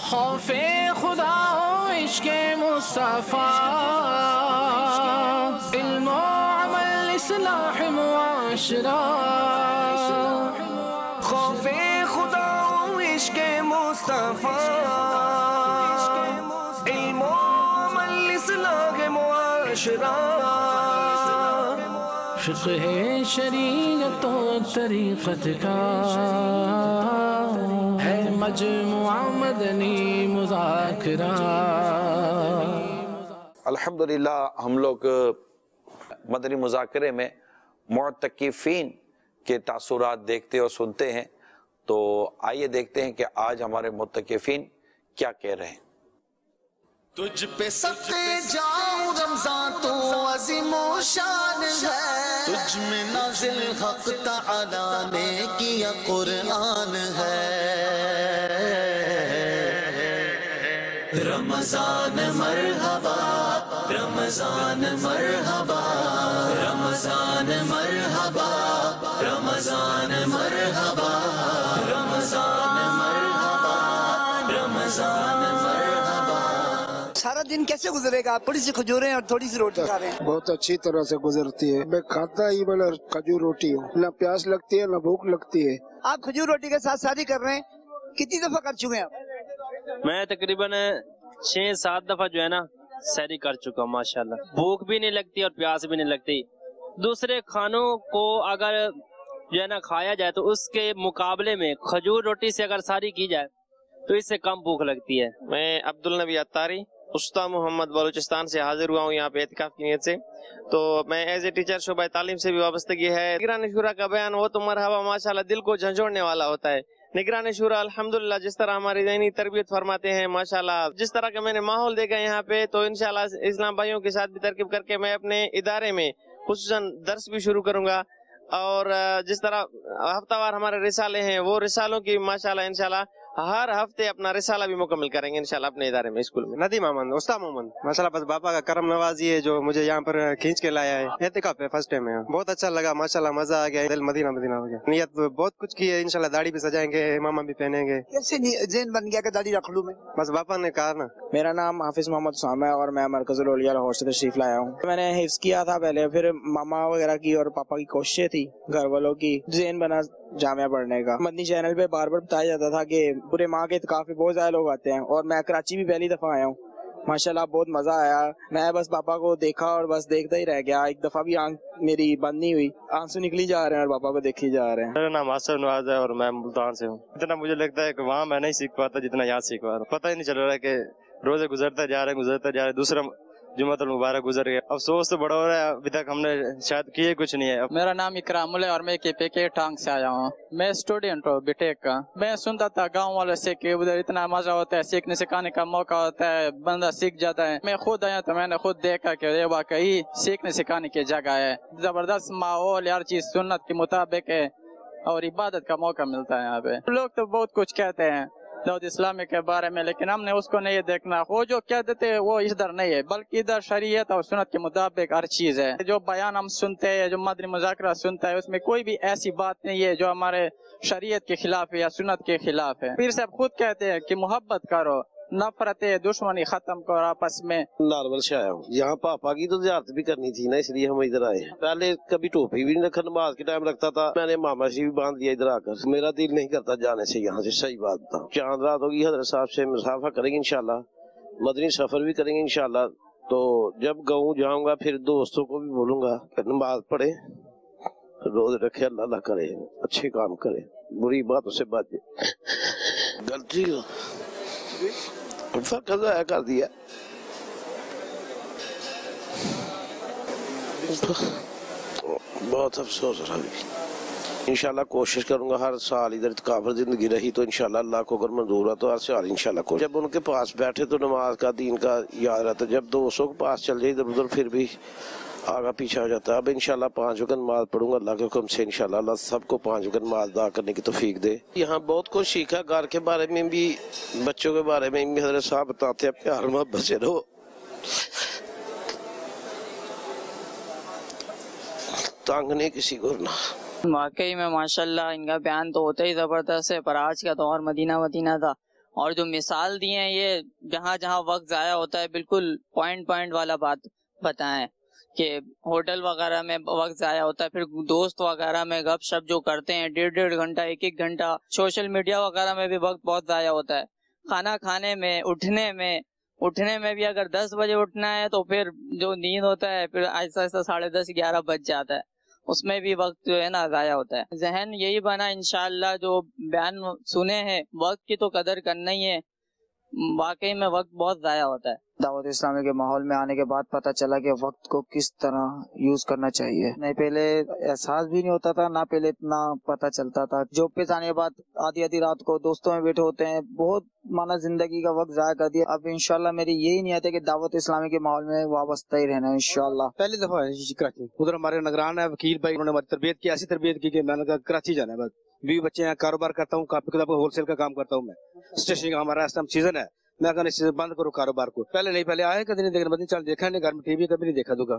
خوف خدا و عشق مصطفیٰ، علم و عمل اصلاح معاشرہ، خوف خدا و عشق مصطفیٰ، علم و عمل اصلاح معاشرہ، فقہ شریعت و طریقت کا ہے مجموعہ مدنی مذاکرہ۔ الحمدللہ ہم لوگ مدنی مذاکرے میں معتکفین کے تاثرات دیکھتے اور سنتے ہیں، تو آئیے دیکھتے ہیں کہ آج ہمارے معتکفین کیا کہہ رہے ہیں۔ تجھ پہ صدقے جاؤں رمضان تو عظیم و شان ہے، تجھ میں نازل حق تعالیٰ نے کیا قرآن ہے۔ رمضان مرحبا، رمضان مرحبا، رمضان مرحبا، رمضان مرحبا، رمضان مرحبا، رمضان مرحبا۔ سارا دن کیسے گزرے گا؟ تھوڑی سی کھجوریں اور تھوڑی سی روٹی کھا رہے ہیں۔ بہت اچھی طرح سے گزرتی ہے، میں کھاتا ہی بڑا کھجور روٹی ہوں، نہ پیاس لگتی ہے نہ بھوک لگتی ہے۔ آپ کھجور روٹی کے ساتھ شادی کر رہے ہیں، کتنی دفعہ کر چکے ہیں آپ؟ میں تقریباً 6-7 دفعہ جو ہے نا سحری کر چکا ہوں ماشاءاللہ۔ بھوک بھی نہیں لگتی اور پیاس بھی نہیں لگتی۔ دوسرے کھانوں کو اگر جو ہے نا کھایا جائے تو اس کے مقابلے میں کھجور روٹی سے اگر سحری کی جائے تو اس سے کم بھوک لگتی ہے۔ میں عبدالنبی عطاری استا محمد بلوچستان سے حاضر ہوا ہوں یہاں پہ اعتکاف کی نیت سے، تو میں ایز اے ٹیچر شعبہ تعلیم سے بھی وابستگی ہے۔ نگران شورا کا بیان وہ تو مرحبا ماشاءاللہ دل کو جھنجھوڑنے والا ہوتا ہے۔ نگران شورا الحمدللہ جس طرح ہماری ذہنی تربیت فرماتے ہیں ماشاءاللہ، جس طرح کا میں نے ماحول دیکھا یہاں پہ، تو انشاءاللہ اسلام بھائیوں کے ساتھ بھی ترکیب کر کے میں اپنے ادارے میں خصوصاً درس بھی شروع کروں گا، اور جس طرح ہفتہ وار ہمارے رسالے ہیں وہ رسالوں کی ماشاءاللہ انشاءاللہ ہر ہفتے اپنا رسالہ بھی مکمل کریں گے انشاءاللہ اپنے ادارے میں اسکول میں۔ ندیم محمد، استاد محمد، ماشاءاللہ بس باپا کا کرم نوازی ہے جو مجھے یہاں پر کھینچ کے لایا ہے۔ اعتکاف ہے فرسٹ ٹائم ہے، بہت اچھا لگا ماشاءاللہ، مزہ آ گیا، دل مدینہ مدینہ ہو گیا۔ نیت بہت کچھ کی ہے انشاءاللہ، داڑھی بھی سجائیں گے، امامہ بھی پہنیں گے۔ کیسے ذہن بن گیا کہ داڑھی رکھ لوں میں؟ بس باپا نے کہا نا۔ میرا نام حافظ محمد اسامہ ہے اور میں مرکز الاولیاء لاہور سے تشریف لایا ہوں۔ میں نے حفظ کیا تھا پہلے، پھر ماما وغیرہ کی اور پاپا کی کوششیں تھی، گھر والوں کی، ذہن بنا جامعہ پڑھنے کا۔ مدنی چینل پہ بار بار بتایا جاتا تھا کہ پورے ماہ کے اعتکاف میں بہت زیادہ لوگ آتے ہیں، اور میں کراچی بھی پہلی دفعہ آیا ہوں، ماشاءاللہ بہت مزہ آیا۔ میں بس پاپا کو دیکھا اور بس دیکھتا ہی رہ گیا، ایک دفعہ بھی آنکھ میری بند نہیں ہوئی، آنسو نکلی جا رہے ہیں اور پاپا کو دیکھی جا رہے ہیں۔ میرا نام آصف نواز ہے اور میں ملتان سے ہوں۔ اتنا مجھے لگتا ہے کہ وہاں میں نہیں سیکھ پاتا جتنا یہاں سیکھ پا رہا ہوں۔ پتہ ہی نہیں چل رہا ہے کہ روزے گزرتے جا رہے ہیں، دوسرا جمعۃ المبارک گزر گیا۔ افسوس تو بڑا ہو رہا ہے، ابھی تک ہم نے شاید کیے کچھ نہیں ہے۔ میرا نام اکرام ہے اور میں کے ٹانگ سے آیا ہوں، میں اسٹوڈینٹ ہوں بی ٹیک کا۔ میں سنتا تھا گاؤں والوں سے کہ ادھر اتنا مزہ ہوتا ہے، سیکھنے سکھانے کا موقع ہوتا ہے، بندہ سیکھ جاتا ہے۔ میں خود آیا تو میں نے خود دیکھا کہ یہ واقعی سیکھنے سکھانے کی جگہ ہے، زبردست ماحول، ہر چیز سنت کے مطابق ہے اور عبادت کا موقع ملتا ہے یہاں پہ۔ لوگ تو بہت کچھ کہتے ہیں دعوت اسلامی کے بارے میں، لیکن ہم نے اس کو نہیں دیکھنا، وہ جو کہتے تھے وہ ادھر نہیں ہے، بلکہ ادھر شریعت اور سنت کے مطابق ہر چیز ہے۔ جو بیان ہم سنتے ہیں، جو مدنی مذاکرہ سنتا ہے، اس میں کوئی بھی ایسی بات نہیں ہے جو ہمارے شریعت کے خلاف ہے یا سنت کے خلاف ہے۔ پیر صاحب خود کہتے ہیں کہ محبت کرو، نفرت دشمنی ختم کرو آپس میں۔ نارول سے آیا ہوں، یہاں پاپا کی تو زیارت بھی کرنی تھی نا، اس لیے ہم ادھر آئے۔ پہلے کبھی ٹوپی بھی نہیں رکھا، نماز کے ٹائم رکھتا تھا، میں نے ماما سے بھی باندھ لیا ادھر آ کر۔ میرا دل نہیں کرتا جانے سے یہاں سے، صحیح بات تھا۔ چاند رات ہوگی، حضرت صاحب سے مسافہ کریں گے انشاءاللہ، مدنی سفر بھی کریں گے انشاءاللہ۔ تو جب گاؤں جاؤں گا پھر دوستوں کو بھی بولوں گا کہ نماز پڑھے، روز رکھے، اللہ اللہ کرے، اچھے کام کرے، بری باتوں سے بچے۔ غلطی ضائع کر دیا، بہت افسوس رہا۔ انشاءاللہ کوشش کروں گا ہر سال ادھر اعتکاف زندگی رہی تو انشاءاللہ اللہ کو اگر منظور ہے تو ہر سال انشاءاللہ کوشش۔ جب ان کے پاس بیٹھے تو نماز کا، دین کا یاد رہتا، جب دوستوں کے پاس چل جائے ادھر ادھر پھر بھی آگا پیچھے ہو جاتا ہے۔ اب انشاءاللہ 5 وقت نماز پڑھوں گا اللہ کے حکم سے انشاءاللہ۔ اللہ سب کو 5 وقت نماز ادا کرنے کی توفیق دے۔ یہاں بہت کچھ سیکھا، گھر کے بارے میں بھی، بچوں کے بارے میں بھی حضرت صاحب بتاتے ہیں پیار محبت سے رہو، تانگ نہیں کسی کو نہ۔ واقعی میں ماشاءاللہ ان کا بیان تو ہوتا ہی زبردست ہے، پر آج کا دور مدینہ مدینہ تھا، اور جو مثال دی ہیں یہ جہاں جہاں وقت ضائع ہوتا ہے بالکل پوائنٹ والا بات بتائیں کہ ہوٹل وغیرہ میں وقت ضائع ہوتا ہے، پھر دوست وغیرہ میں گپ شپ جو کرتے ہیں 1.5 گھنٹہ 1 گھنٹہ، سوشل میڈیا وغیرہ میں بھی وقت بہت ضائع ہوتا ہے، کھانا کھانے میں، اٹھنے میں بھی اگر 10 بجے اٹھنا ہے تو پھر جو نیند ہوتا ہے پھر آہستہ آہستہ 10:30 11 بج جاتا ہے، اس میں بھی وقت جو ہے نا ضائع ہوتا ہے۔ ذہن یہی بنا انشاءاللہ جو بیان سنے ہیں وقت کی تو قدر کرنا ہی ہے، واقعی میں وقت بہت ضائع ہوتا ہے۔ دعوت اسلامی کے ماحول میں آنے کے بعد پتہ چلا کہ وقت کو کس طرح یوز کرنا چاہیے، نہیں پہلے احساس بھی نہیں ہوتا تھا، نہ پہلے اتنا پتہ چلتا تھا۔ جاب پہ جانے کے بعد آدھی رات کو دوستوں میں بیٹھے ہوتے ہیں، بہت مانا زندگی کا وقت ضائع کر دیا۔ اب انشاءاللہ میری یہی نیت ہے کہ دعوت اسلامی کے ماحول میں وابستہ ہی رہنا ہے انشاءاللہ۔ پہلی دفعہ کراچی، ادھر ہمارے نگران ہے وکیل بھائی، انہوں نے ہماری تربیت کی، ایسی تربیت کی کہ میں نے کہا کراچی جانا ہے، بس بیوی بچے ہیں، کاروبار کرتا ہوں، کاپی کتاب کا ہول سیل کا کام کرتا ہوں میں، اسٹیشننگ کا ہمارا اس ٹائم سیزن ہے، میں کہا بند کرو کاروبار کو، پہلے آئے کبھی نہیں دیکھنا، بدنی چل دیکھا نہیں، گھر میں ٹی وی کبھی نہیں دیکھا دکھا،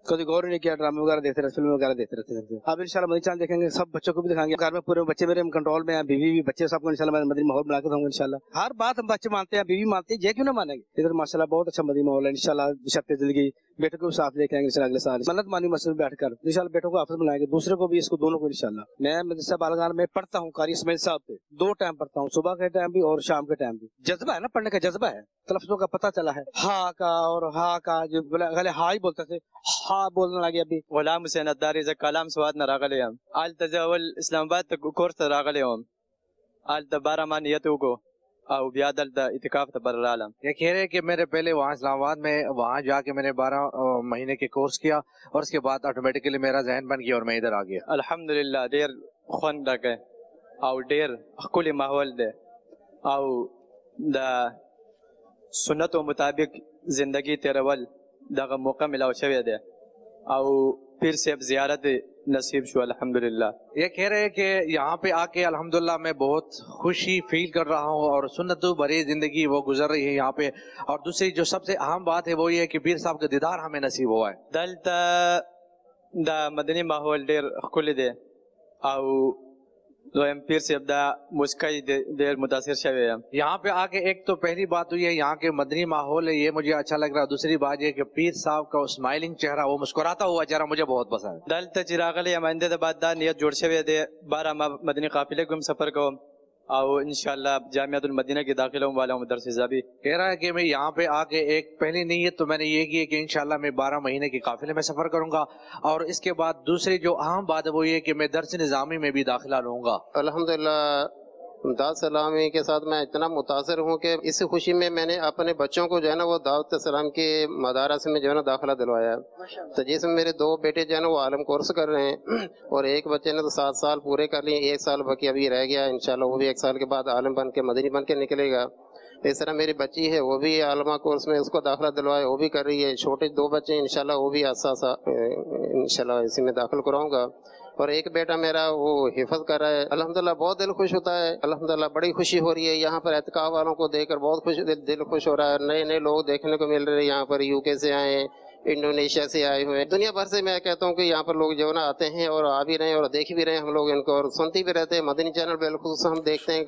کبھی غور نہیں کیا، ڈرامے وغیرہ دیکھتے رہتے، فلم وغیرہ دیکھتے رہتے۔ اب انشاءاللہ مدنی چینل دیکھیں گے، سب بچوں کو بھی دکھائیں گے، گھر میں پورے بچے میرے کنٹرول میں ہیں، بیوی بھی بچے سب کو انشاءاللہ مدنی ماحول بنا کے دوں گا انشاءاللہ۔ ہر بات ہم بچے مانتے ہیں، بیوی مانتی ہے، یہ کیوں نہ مانیں گے؟ ادھر ماشاءاللہ بہت اچھا مدنی ماحول ہے انشاءاللہ، بشرط زندگی بیٹے کو بھی ساتھ لے کے آئیں گے انشاءاللہ اگلے سال، منت مانی مسجد میں بیٹھ کر انشاءاللہ بیٹوں کو حافظ بنائیں گے، دوسرے کو بھی، اس کو دونوں کو انشاءاللہ۔ میں مدرسہ بالغان میں پڑھتا ہوں قاری اسماعیل صاحب پہ، 2 ٹائم پڑھتا ہوں، صبح کے ٹائم بھی اور شام کے ٹائم بھی۔ جذبہ ہے نا پڑھنے کا، جذبہ ہے، تلفظوں کا پتہ چلا ہے، ہا کا اور ہا کا، جو پہلے ہا ہی بولتے تھے، ہا بولنے لگے ابھی۔ غلام حسین الداری ز کلام سواد نہ راغلی هم آل تزاول اسلام آباد ته کورس ته راغلی هم آل ته 12 ماہ نیت وکړو او بیا دلته اعتکاف ته بر رالم۔ یہ کہہ رہے کہ میرے پہلے وہاں اسلام آباد میں وہاں جا کے میں نے 12 مہینے کے کورس کیا اور اس کے بعد آٹومیٹکلی میرا ذہن بن گیا اور میں ادھر آ گیا۔ الحمدللہ ډیر خوند راکړی او ډیر ښکلی ماحول دی او د سنتو مطابق زندگی تیرول دغه موقع ملاو شوی دی او پھر سے اب زیارت نصیب شو الحمدللہ۔ یہ کہہ رہے کہ یہاں پہ آ کے الحمدللہ میں بہت خوشی فیل کر رہا ہوں اور سنتوں بھری زندگی وہ گزر رہی ہے یہاں پہ، اور دوسری جو سب سے اہم بات ہے وہ یہ ہے کہ پیر صاحب کا دیدار ہمیں نصیب ہوا ہے۔ دلته د مدني ماحول ډیر ښکلی دی او دویم پیر صاحب دا مسکای ډیر متاثر شوی یم۔ یہاں پہ آ کے ایک تو پہلی بات ہوئی ہے یہاں کے مدنی ماحول ہے، یہ مجھے اچھا لگ رہا ہے، دوسری بات یہ کہ پیر صاحب کا اسمائلنگ چہرہ، وہ مسکراتا ہوا چہرہ مجھے بہت پسند ہے۔ دلته چې راغلی یم آینده د بعد دا نیت جوړ شوی دی 12 ماہ مدنی قافله کوم سفر کوم او انشاءاللہ جامعۃ المدینہ کی داخلہ ہوں والا ہوں درس حسابی۔ کہہ رہا ہے کہ میں یہاں پہ آ کے ایک پہلی نیت تو میں نے یہ کی ہے کہ انشاءاللہ میں 12 مہینے کے قافلے میں سفر کروں گا، اور اس کے بعد دوسری جو اہم بات ہے وہ یہ کہ میں درس نظامی میں بھی داخلہ لوں گا۔ الحمدللہ دعوت اسلامی کے ساتھ میں اتنا متاثر ہوں کہ اس خوشی میں نے اپنے بچوں کو جو ہے نا وہ دعوت اسلام کے مدارس میں جو ہے نا داخلہ دلوایا ہے، تو جس میں میرے 2 بیٹے جو ہے نا وہ عالم کورس کر رہے ہیں اور ایک بچے نے تو 7 سال پورے کر لیے، 1 سال باقی ابھی رہ گیا، انشاءاللہ وہ بھی 1 سال کے بعد عالم بن کے مدنی بن کے نکلے گا۔ اس طرح میری بچی ہے وہ بھی عالمہ کورس میں اس کو داخلہ دلوایا، وہ بھی کر رہی ہے، چھوٹے 2 بچے ہیں انشاءاللہ وہ بھی آسا انشاءاللہ اسی میں داخل کراؤں گا، اور ایک بیٹا میرا وہ حفظ کر رہا ہے۔ الحمدللہ بہت دل خوش ہوتا ہے، الحمدللہ بڑی خوشی ہو رہی ہے یہاں پر اعتکاف والوں کو دیکھ کر، بہت دل خوش ہو رہا ہے، نئے لوگ دیکھنے کو مل رہے ہیں یہاں پر، UK سے آئے ہیں، انڈونیشیا سے آئے ہوئے ہیں، دنیا بھر سے میں کہتا ہوں کہ یہاں پر لوگ جو نا آتے ہیں اور آ بھی رہے ہیں اور دیکھ بھی رہے ہیں ہم لوگ ان کو، اور سنتی بھی رہتے ہیں مدنی چینل بالخصوص ہم دیکھتے ہیں،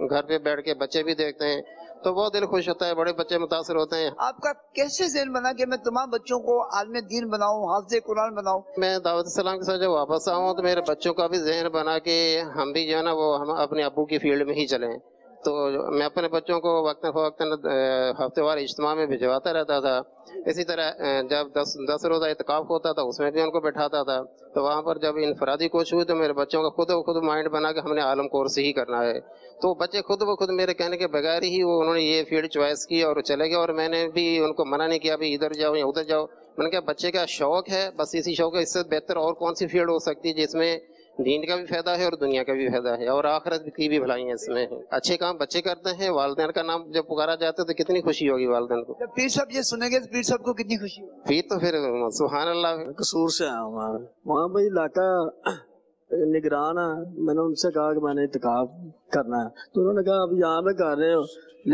گھر پہ بیٹھ کے بچے بھی دیکھتے ہیں تو بہت دل خوش ہوتا ہے، بڑے بچے متاثر ہوتے ہیں۔ آپ کا کیسے ذہن بنا کہ میں تمام بچوں کو عالم دین بناؤں، حافظ قرآن بناؤں؟ میں دعوت اسلام کے ساتھ جب واپس آؤں تو میرے بچوں کا بھی ذہن بنا کہ ہم بھی جو ہے نا وہ ہم اپنے ابو کی فیلڈ میں ہی چلیں، تو میں اپنے بچوں کو وقتاً فوقتاً ہفتے وار اجتماع میں بھجواتا رہتا تھا۔ اسی طرح جب 10 روزہ اعتکاف ہوتا تھا اس میں بھی ان کو بٹھاتا تھا، تو وہاں پر جب انفرادی کوچ ہوئی تو میرے بچوں کا خود مائنڈ بنا کہ ہم نے عالم کورس ہی کرنا ہے، تو بچے خود میرے کہنے کے بغیر ہی انہوں نے یہ فیلڈ چوائس کی اور چلے گئے، اور میں نے بھی ان کو منع نہیں کیا بھی ادھر جاؤ یا ادھر جاؤ، میں نے کہا بچے کا شوق ہے بس اسی شوق ہے، اس سے بہتر اور کون سی فیلڈ ہو سکتی ہے جس میں دین کا بھی فائدہ ہے اور دنیا کا بھی فائدہ ہے اور آخرت کی بھی بھلائی ہے، اس میں اچھے کام بچے کرتے ہیں، والدین کا نام جب پکارا جاتا ہے تو کتنی خوشی ہوگی والدین کو، جب پیر صاحب یہ سنیں گے پیر صاحب کو کتنی خوشی ہوگی؟ پھر تو پھر سبحان اللہ۔ قصور سے آیا ہوں وہاں بھائی علاقہ نگران ہے، میں نے ان سے کہا کہ میں نے اعتکاف کرنا ہے، تو انہوں نے کہا اب یہاں پہ کر رہے ہو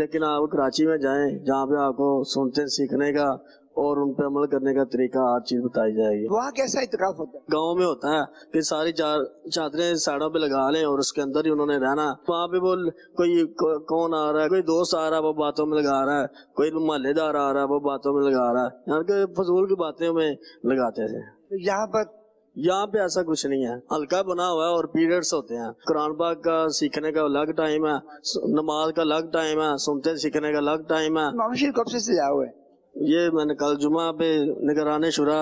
لیکن آپ کراچی میں جائیں جہاں پہ آپ کو سنتے سیکھنے کا اور ان پہ عمل کرنے کا طریقہ ہر چیز بتائی جائے گی. وہاں کیسا اعتکاف ہوتا ہے؟ گاؤں میں ہوتا ہے کہ ساری چادریں سائڈوں پہ لگا لیں اور اس کے اندر ہی انہوں نے رہنا. وہاں پہ وہ کوئی کون آ رہا ہے, کوئی دوست آ رہا ہے وہ باتوں میں لگا رہا ہے, کوئی محلے دار آ رہا ہے وہ باتوں میں لگا رہا ہے, یہاں کے فضول کی باتیں میں لگاتے تھے. یہاں پہ ایسا کچھ نہیں ہے, ہلکا بنا ہوا ہے اور پیریڈز ہوتے ہیں. قرآن پاک کا سیکھنے کا الگ ٹائم ہے, نماز کا الگ ٹائم ہے, سنتے سیکھنے کا الگ ٹائم ہے. معاشر کب سے سجا ہوا ہے؟ یہ میں نے کل جمعہ پہ نگران شورا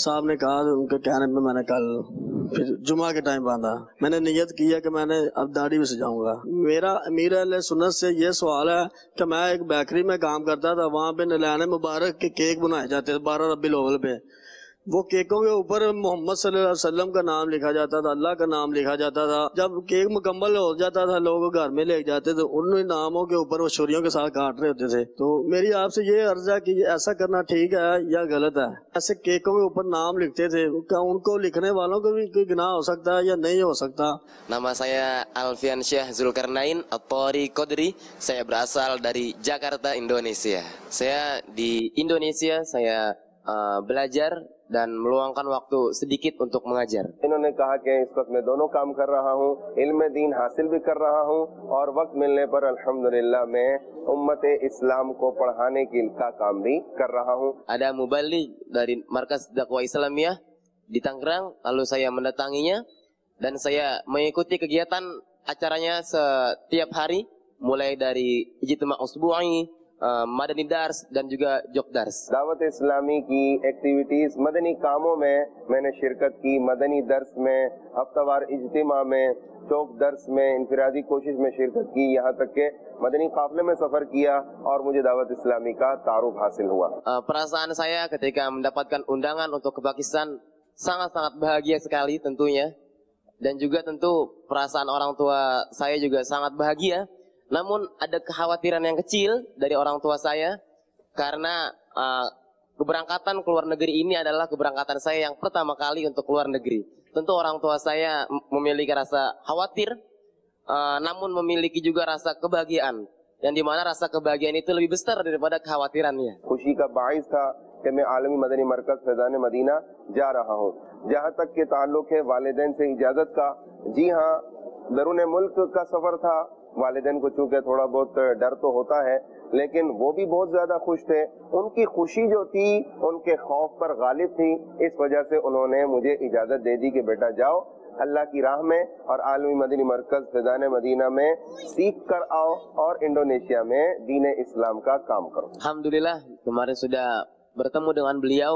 صاحب نے کہا, ان کے کہنے پہ میں نے کل پھر جمعہ کے ٹائم باندھا. میں نے نیت کی ہے کہ میں نے اب داڑھی بھی سجاؤں گا. میرا امیر اہل سنت سے یہ سوال ہے کہ میں ایک بیکری میں کام کرتا تھا, وہاں پہ نلان مبارک کے کیک بنائے جاتے تھے 12 ربیع الاول پہ. وہ کیکوں کے اوپر محمد صلی اللہ علیہ وسلم کا نام لکھا جاتا تھا, اللہ کا نام لکھا جاتا تھا. جب کیک مکمل ہو جاتا تھا لوگ گھر میں لے جاتے تھے, ان ناموں کے اوپر وہ چھریوں کے ساتھ کاٹ رہے ہوتے تھے. تو میری آپ سے یہ عرض ہے کہ ایسا کرنا ٹھیک ہے یا غلط ہے؟ ایسے کیکوں کے اوپر نام لکھتے تھے, کیا ان کو لکھنے والوں کو بھی کوئی گناہ ہو سکتا ہے یا نہیں ہو سکتا؟ Nama saya Alfian Syekh Zulkarnain At-Thari Qadri. Saya berasal dari Jakarta, Indonesia. Saya di Indonesia, saya belajar dan meluangkan waktu sedikit untuk mengajar. انہوں نے کہا کہ اس وقت میں دونوں کام کر رہا ہوں, علم دین حاصل بھی کر رہا ہوں اور وقت ملنے پر الحمدللہ میں امت اسلام کو پڑھانے کا کام بھی کر رہا ہوں. Ada muballigh dari Markas Dakwah Islamiyah di Tangerang, lalu saya mendatanginya dan saya mengikuti kegiatan acaranya setiap hari, mulai dari ijtima' usbu'i, مدنی درس dan juga jog dars. دعوت اسلامی کی ایکٹیویٹیز مدنی کاموں میں نے شرکت کی. مدنی درس میں, ہفتہ وار اجتماع میں, چوک درس میں, انفرادی کوشش میں شرکت کی, یہاں تک کہ مدنی قافلے میں سفر کیا اور مجھے دعوت اسلامی کا تعارف حاصل ہوا. Perasaan saya ketika mendapatkan undangan untuk ke Pakistan sangat-sangat bahagia sekali tentunya, dan juga tentu perasaan orang tua saya juga sangat bahagia. Namun ada kekhawatiran yang kecil dari orang tua saya karena keberangkatan ke luar negeri ini adalah keberangkatan saya yang pertama kali untuk keluar negeri. Tentu orang tua saya memiliki rasa khawatir, namun memiliki juga rasa kebahagiaan, yang dimana rasa kebahagiaan itu lebih besar daripada kekhawatirannya. خوشی کا باعث تھا کہ میں عالمی مدنی مرکز فیضان مدینہ جا رہا ہوں. جہاں تک کہ تعلق ہے والدین سے اجازت کا, جی ہاں بیرون ملک کا سفر تھا. والدین کو چونکہ تھوڑا بہت ڈر تو ہوتا ہے, لیکن وہ بھی بہت زیادہ خوش تھے. ان کی خوشی جو تھی ان کے خوف پر غالب تھی, اس وجہ سے انہوں نے مجھے اجازت دے دی کہ بیٹا جاؤ اللہ کی راہ میں اور عالمی مدنی مرکز فیضان مدینہ میں سیکھ کر آؤ اور انڈونیشیا میں دین اسلام کا کام کرو. Alhamdulillah kemarin sudah bertemu dengan beliau.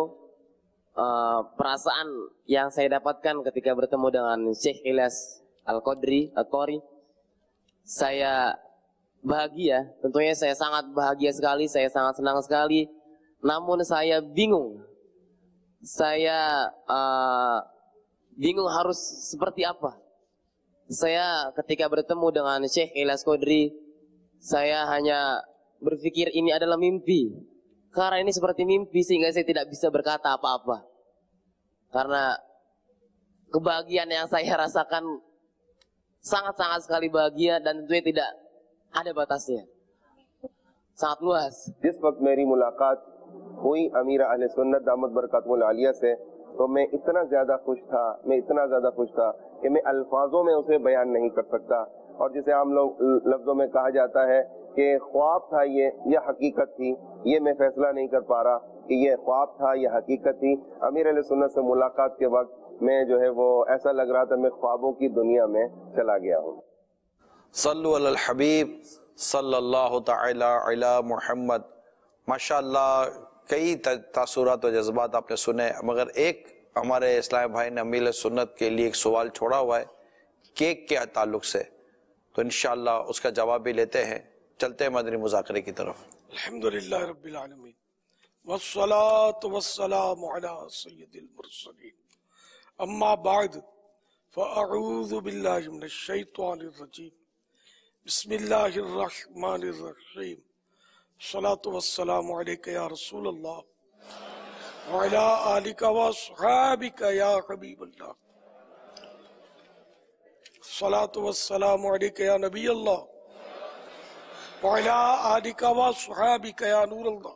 Perasaan yang saya dapatkan ketika bertemu dengan Syekh Ilyas Al-Qadri At-Thari, saya bahagia, tentunya saya sangat bahagia sekali, saya sangat senang sekali. Namun saya bingung, saya bingung harus seperti apa. Saya ketika bertemu dengan Syekh Ilyas Qadri, saya hanya berpikir ini adalah mimpi. Karena ini seperti mimpi sehingga saya tidak bisa berkata apa-apa. Karena kebahagiaan yang saya rasakan sangat-sangat sekali bahagia dan tentunya tidak ada batasnya. Sangat luas. جس وقت میری ملاقات ہوئی امیر اہل سنت دامت برکاتہ العالیہ سے, تو میں اتنا زیادہ خوش تھا کہ میں الفاظوں میں اسے بیان نہیں کر سکتا. اور جسے عام لفظوں میں کہا جاتا ہے کہ خواب تھا یہ یا حقیقت تھی, یہ میں فیصلہ نہیں کر پا رہا کہ یہ خواب تھا یا حقیقت تھی. امیر اہل سنت سے ملاقات کے وقت میں جو ہے وہ ایسا لگ رہا تھا میں خوابوں کی دنیا میں چلا گیا ہوں. صلو علی الحبیب صلی اللہ تعالی علی محمد. ماشاءاللہ کئی تاثرات و جذبات آپ نے سنے, مگر ایک ہمارے اسلام بھائی نے امیر سنت کے لیے ایک سوال چھوڑا ہوا ہے کیک کے تعلق سے, تو انشاءاللہ اس کا جواب بھی لیتے ہیں. چلتے ہیں مدنی مذاکرے کی طرف. الحمدللہ رب العالمین والصلاة والسلام علی سید المرسلین. اما بعد فاعوذ باللہ من الشیطان الرجیم. بسم اللہ الرحمن الرحیم. الصلاة والسلام علیکہ یا رسول اللہ وعلی آلکہ واصحابکہ یا حبیب اللہ. الصلاة والسلام علیکہ یا نبی اللہ وعلی آلکہ واصحابکہ یا نور اللہ.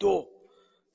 2,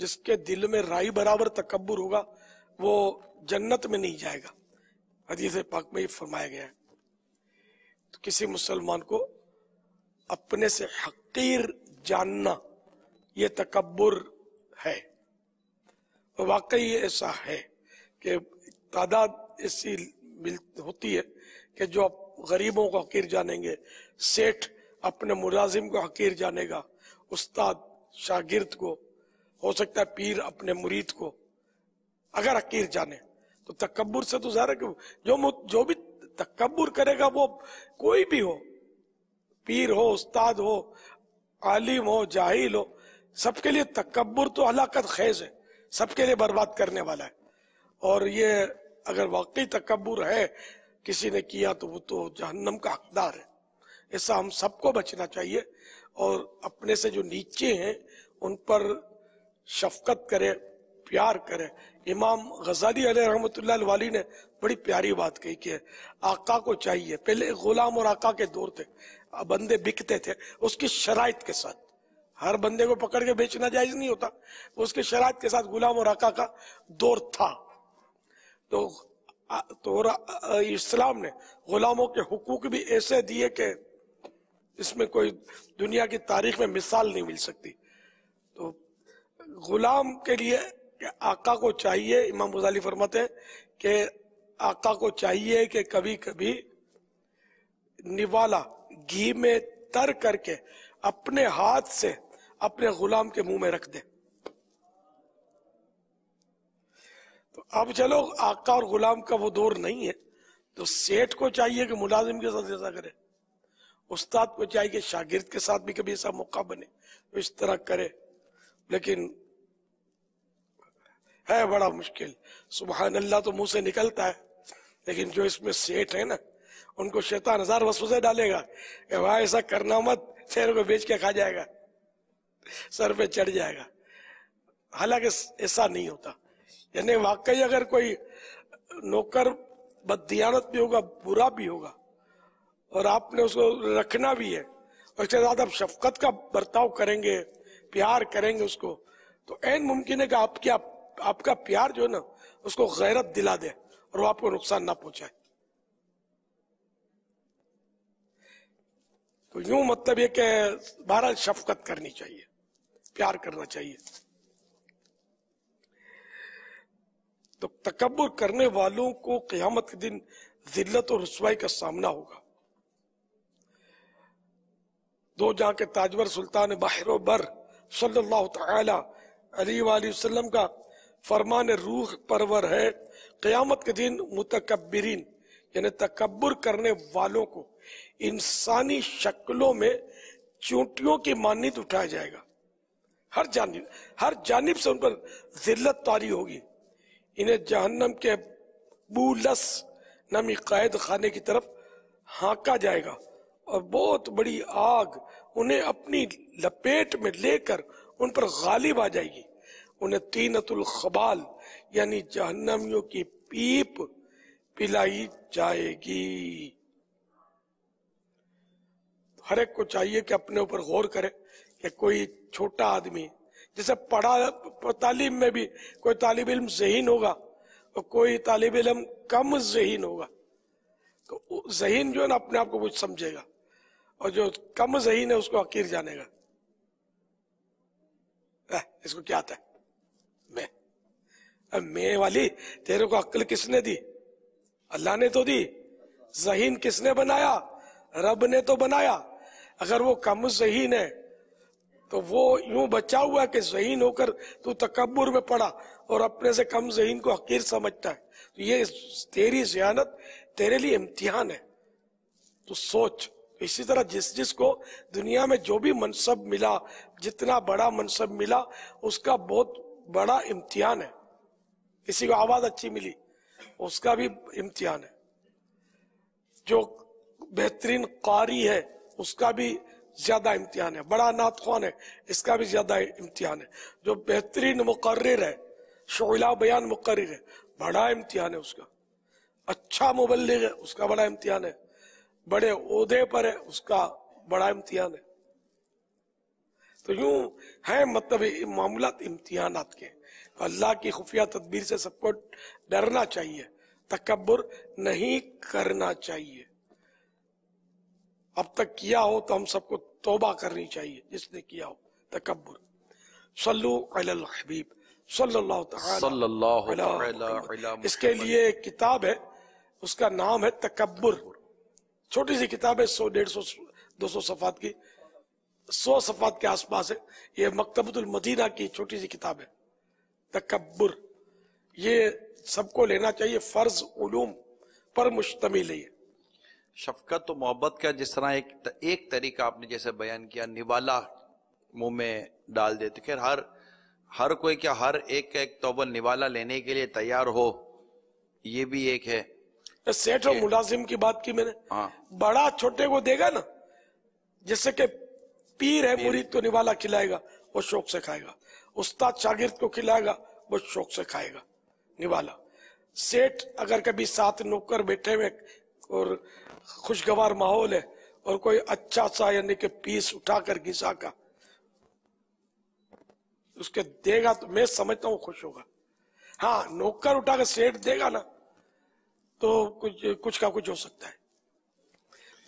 جس کے دل میں رائی برابر تکبر ہوگا وہ جنت میں نہیں جائے گا. حدیث پاک میں یہ فرمایا گیا ہے. تو کسی مسلمان کو اپنے سے حقیر جاننا یہ تکبر ہے. اور واقعی ایسا ہے کہ تعداد ایسی ہوتی ہے کہ جو غریبوں کو حقیر جانیں گے، سیٹھ اپنے ملازم کو حقیر جانے گا، استاد شاگرد کو، ہو سکتا ہے پیر اپنے مرید کو اگر حقیر جانے. تو تکبر سے تو ظاہر ہے کہ جو بھی تکبر کرے گا وہ کوئی بھی ہو، پیر ہو، استاد ہو، عالم ہو، جاہل ہو، سب کے لیے تکبر تو ہلاکت خیز ہے، سب کے لیے برباد کرنے والا ہے. اور یہ اگر واقعی تکبر ہے کسی نے کیا تو وہ تو جہنم کا حقدار ہے. ایسا ہم سب کو بچنا چاہیے اور اپنے سے جو نیچے ہیں ان پر شفقت کرے، پیار کرے. امام غزالی علیہ رحمۃ اللہ الوالی نے بڑی پیاری بات کہی کہ آقا کو چاہیے، پہلے غلام اور آقا کے دور تھے، بندے بکتے تھے اس کی شرائط کے ساتھ. ہر بندے کو پکڑ کے بیچنا جائز نہیں ہوتا، اس کی شرائط کے ساتھ غلام اور آقا کا دور تھا. تو اسلام نے غلاموں کے حقوق بھی ایسے دیے کہ اس میں کوئی دنیا کی تاریخ میں مثال نہیں مل سکتی. تو غلام کے لیے کہ آقا کو چاہیے، امام غزالی فرماتے ہیں کہ آقا کو چاہیے کہ کبھی کبھی نوالا گھی میں تر کر کے اپنے ہاتھ سے اپنے غلام کے منہ میں رکھ دے. تو اب چلو آقا اور غلام کا وہ دور نہیں ہے، تو سیٹھ کو چاہیے کہ ملازم کے ساتھ ایسا کرے، استاد کو چاہیے کہ شاگرد کے ساتھ بھی کبھی ایسا موقع بنے تو اس طرح کرے. لیکن ہے بڑا مشکل. سبحان اللہ تو منہ سے نکلتا ہے، لیکن جو اس میں سیٹھ ہے نا ان کو شیطان ہزار وسوسے ڈالے گا کہ وہاں ایسا کرنا مت، شہر کو بیچ کے کھا جائے گا، سر پہ چڑھ جائے گا. حالانکہ ایسا نہیں ہوتا. یعنی واقعی اگر کوئی نوکر بددیانت بھی ہوگا، برا بھی ہوگا، اور آپ نے اس کو رکھنا بھی ہے اور اس کے ساتھ آپ شفقت کا برتاؤ کریں گے، پیار کریں گے اس کو، تو عین ممکن ہے کہ آپ کا پیار جو ہے نا اس کو غیرت دلا دے اور وہ آپ کو نقصان نہ پہنچائے. تو یوں مطلب یہ کہ بہرحال شفقت کرنی چاہیے، پیار کرنا چاہیے. تو تکبر کرنے والوں کو قیامت کے دن ذلت اور رسوائی کا سامنا ہوگا. دو جہاں کے تاجور سلطان بحر و بر صلی اللہ تعالی علیہ وآلہ وسلم کا فرمان روح پرور ہے، قیامت کے دن متکبرین یعنی تکبر کرنے والوں کو انسانی شکلوں میں چونٹیوں کی مانند اٹھایا جائے گا. ہر جانب سے ان پر ذلت طاری ہوگی. انہیں جہنم کے بولس نامی قید خانے کی طرف ہانکا جائے گا اور بہت بڑی آگ انہیں اپنی لپیٹ میں لے کر ان پر غالب آ جائے گی. انہیں طینۃ الخبال یعنی جہنمیوں کی پیپ پلائی جائے گی. ہر ایک کو چاہیے کہ اپنے اوپر غور کرے کہ کوئی چھوٹا آدمی جیسے پڑھا تعلیم میں بھی کوئی طالب علم ذہین ہوگا اور کوئی طالب علم کم ذہین ہوگا. تو ذہین جو ہے نا اپنے آپ کو کچھ سمجھے گا اور جو کم ذہین ہے اس کو حقیر جانے گا. اس کو کیا آتا ہے میں والی، تیرے کو عقل کس نے دی؟ اللہ نے تو دی. ذہین کس نے بنایا؟ رب نے تو بنایا. اگر وہ کم ذہین ہے تو وہ یوں بچا ہوا ہے کہ ذہین ہو کر تو تکبر میں پڑا اور اپنے سے کم ذہین کو حقیر سمجھتا ہے. تو یہ تیری ذہانت تیرے لیے امتحان ہے، تو سوچ. اسی طرح جس کو دنیا میں جو بھی منصب ملا، جتنا بڑا منصب ملا، اس کا بہت بڑا امتحان ہے. کسی کو آواز اچھی ملی اس کا بھی امتحان ہے. جو بہترین قاری ہے اس کا بھی زیادہ امتحان ہے. بڑا نعت خوان ہے اس کا بھی زیادہ امتحان ہے. جو بہترین مقرر ہے، شعلہ بیان مقرر ہے، بڑا امتحان ہے اس کا. اچھا مبلغ ہے اس کا بڑا امتحان ہے. بڑے عہدے پر ہے اس کا بڑا امتحان ہے. تو یوں ہے مطلب معاملات امتحانات کے. تو اللہ کی خفیہ تدبیر سے سب کو ڈرنا چاہیے, تکبر نہیں کرنا چاہیے. اب تک کیا ہو تو ہم سب کو توبہ کرنی چاہیے جس نے کیا ہو تکبر. صلو علی الحبیب صلی اللہ تعالی علیہ. اس کے لیے ایک کتاب ہے, اس کا نام ہے تکبر. چھوٹی سی کتاب ہے, 100 150 200 صفحات کی, 100 صفحات کے آس پاس ہے. یہ مکتبۃ المدینہ کی چھوٹی سی کتاب ہے تکبر. یہ سب کو لینا چاہیے, فرض علوم پر مشتمل ہے. شفقت و محبت کا جس طرح ایک طریقہ آپ نے جیسے بیان کیا, نوالا منہ میں ڈال دیتے. خیر ہر کوئی کیا ہر ایک کا ایک توبہ نوالا لینے کے لیے تیار ہو, یہ بھی ایک ہے. سیٹ اور ملازم کی بات کی میں نے, بڑا چھوٹے کو دے گا نا, جیسے کہ پیر ہے مرید کو نوالا کھلائے گا, وہ شوق سے کھائے گا. استاد شاگرد کو کھلائے گا, وہ شوق سے کھائے گا نوالا. سیٹ اگر کبھی ساتھ نوکر بیٹھے ہوئے اور خوشگوار ماحول ہے اور کوئی اچھا سا یعنی کہ پیس اٹھا کر گھسا کا اس کے دے گا تو میں سمجھتا ہوں خوش ہوگا. ہاں نوکر اٹھا کر سیٹ دے گا نا تو کچھ کا کچھ ہو سکتا ہے.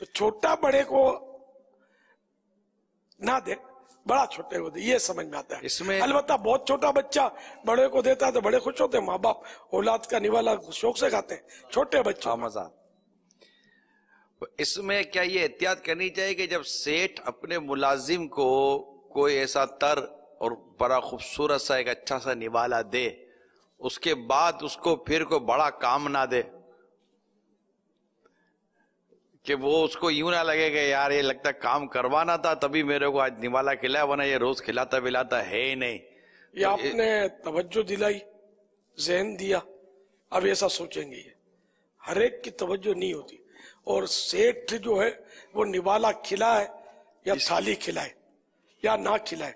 تو چھوٹا بڑے کو نہ دے, بڑا چھوٹے کو دے, یہ سمجھ میں آتا ہے. اس میں البتہ بہت چھوٹا بچہ بڑے کو دیتا ہے تو بڑے خوش ہوتے ہیں, ماں باپ اولاد کا نوالا شوق سے کھاتے ہیں. چھوٹے بچوں مزہ. اس میں کیا یہ احتیاط کرنی چاہیے کہ جب سیٹ اپنے ملازم کو کوئی ایسا تر اور بڑا خوبصورت سا ایک اچھا سا نوالا دے, اس کے بعد اس کو پھر کوئی بڑا کام نہ دے, کہ وہ اس کو یوں نہ لگے کہ یار یہ لگتا کام کروانا تھا تبھی میرے کو آج نوالا کھلایا, ورنہ یہ روز کھلاتا پلاتا ہے ہی نہیں. یہ آپ نے توجہ دلائی, ذہن دیا, اب ایسا سوچیں گے. یہ ہر ایک کی توجہ نہیں ہوتی. اور سیٹ جو ہے وہ نوالا کھلائے یا تھالی کھلائے یا نہ کھلائے,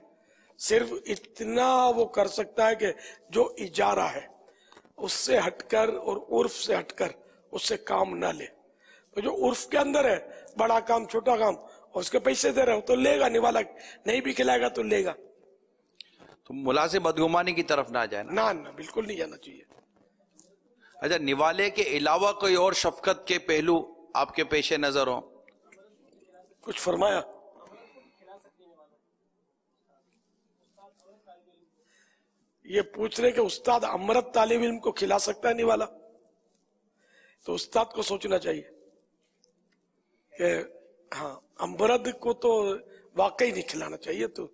صرف اتنا وہ کر سکتا ہے کہ جو اجارہ ہے اس سے ہٹ کر اور عرف سے ہٹ کر اس سے کام نہ لے. تو جو عرف کے اندر ہے, بڑا کام چھوٹا کام, اور اس کے پیسے دے رہے ہو تو لے گا, نوالا نہیں بھی کھلائے گا تو لے گا. تو ملازم بدگمانی کی طرف نہ جائے نا, بالکل نہیں جانا چاہیے. اچھا, نوالے کے علاوہ کوئی اور شفقت کے پہلو آپ کے پیش نظر ہوں؟ کچھ فرمایا. یہ پوچھ رہے کہ استاد امرت طالب علم کو کھلا سکتا ہے نوالا؟ تو استاد کو سوچنا چاہیے کہ ہاں امرت کو تو واقعی نہیں کھلانا چاہیے. تو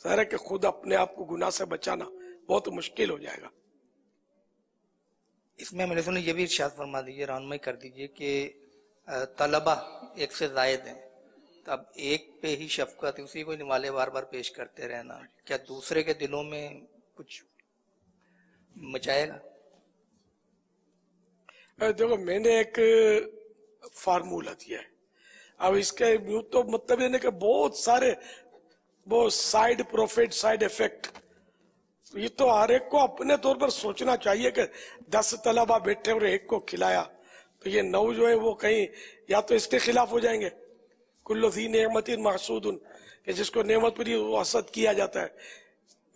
ظاہر ہے کہ خود اپنے آپ کو گناہ سے بچانا بہت مشکل ہو جائے گا. اس میں میرے سنے یہ بھی ارشاد فرما دیجیے, رہنمائی کر دیجیے کہ طلبہ ایک سے زائد ہیں, تو اب ایک پہ ہی شفقت, اسی کو نوالے بار بار پیش کرتے رہنا, کیا دوسرے کے دلوں میں کچھ مچائے گا؟ دیکھو میں نے ایک فارمولہ دیا ہے, اب اس کے یوں تو مطلب یہ کہ بہت سارے وہ سائیڈ پروفٹ سائیڈ افیکٹ, یہ تو ہر ایک کو اپنے طور پر سوچنا چاہیے کہ 10 طلبہ بیٹھے اور ایک کو کھلایا تو یہ 9 جو ہے وہ کہیں یا تو اس کے خلاف ہو جائیں گے, کل ذی نعمت محسود, کہ جس کو نعمت پر وہ حسد کیا جاتا ہے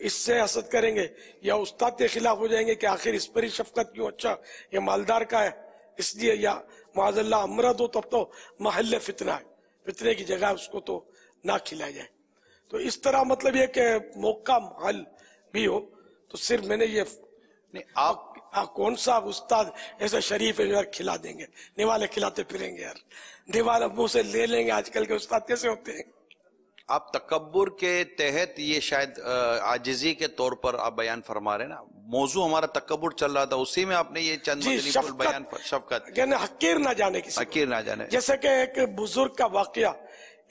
اس سے حسد کریں گے, یا استاد کے خلاف ہو جائیں گے کہ آخر اس پر ہی شفقت کیوں, اچھا یہ مالدار کا ہے اس لیے, یا معاذ اللہ امرد ہو تب تو محل فتنہ ہے, فتنے کی جگہ اس کو تو نہ کھلایا جائے. تو اس طرح مطلب یہ کہ موقع محل بھی ہو. تو صرف میں نے یہ آپ کون سا استاد ایسا شریف ہے جو کھلا دیں گے, نوالے کھلاتے پھریں گے یار, نوالے منہ سے لے لیں گے. آج کل کے استاد کیسے ہوتے ہیں؟ آپ تکبر کے تحت یہ شاید عاجزی کے طور پر آپ بیان فرما رہے ہیں نا, موضوع ہمارا تکبر چل رہا تھا, اسی میں آپ نے یہ چند بیان شفقت یعنی حقیر نہ جانے کسی, حقیر نہ جانے. جیسے کہ ایک بزرگ کا واقعہ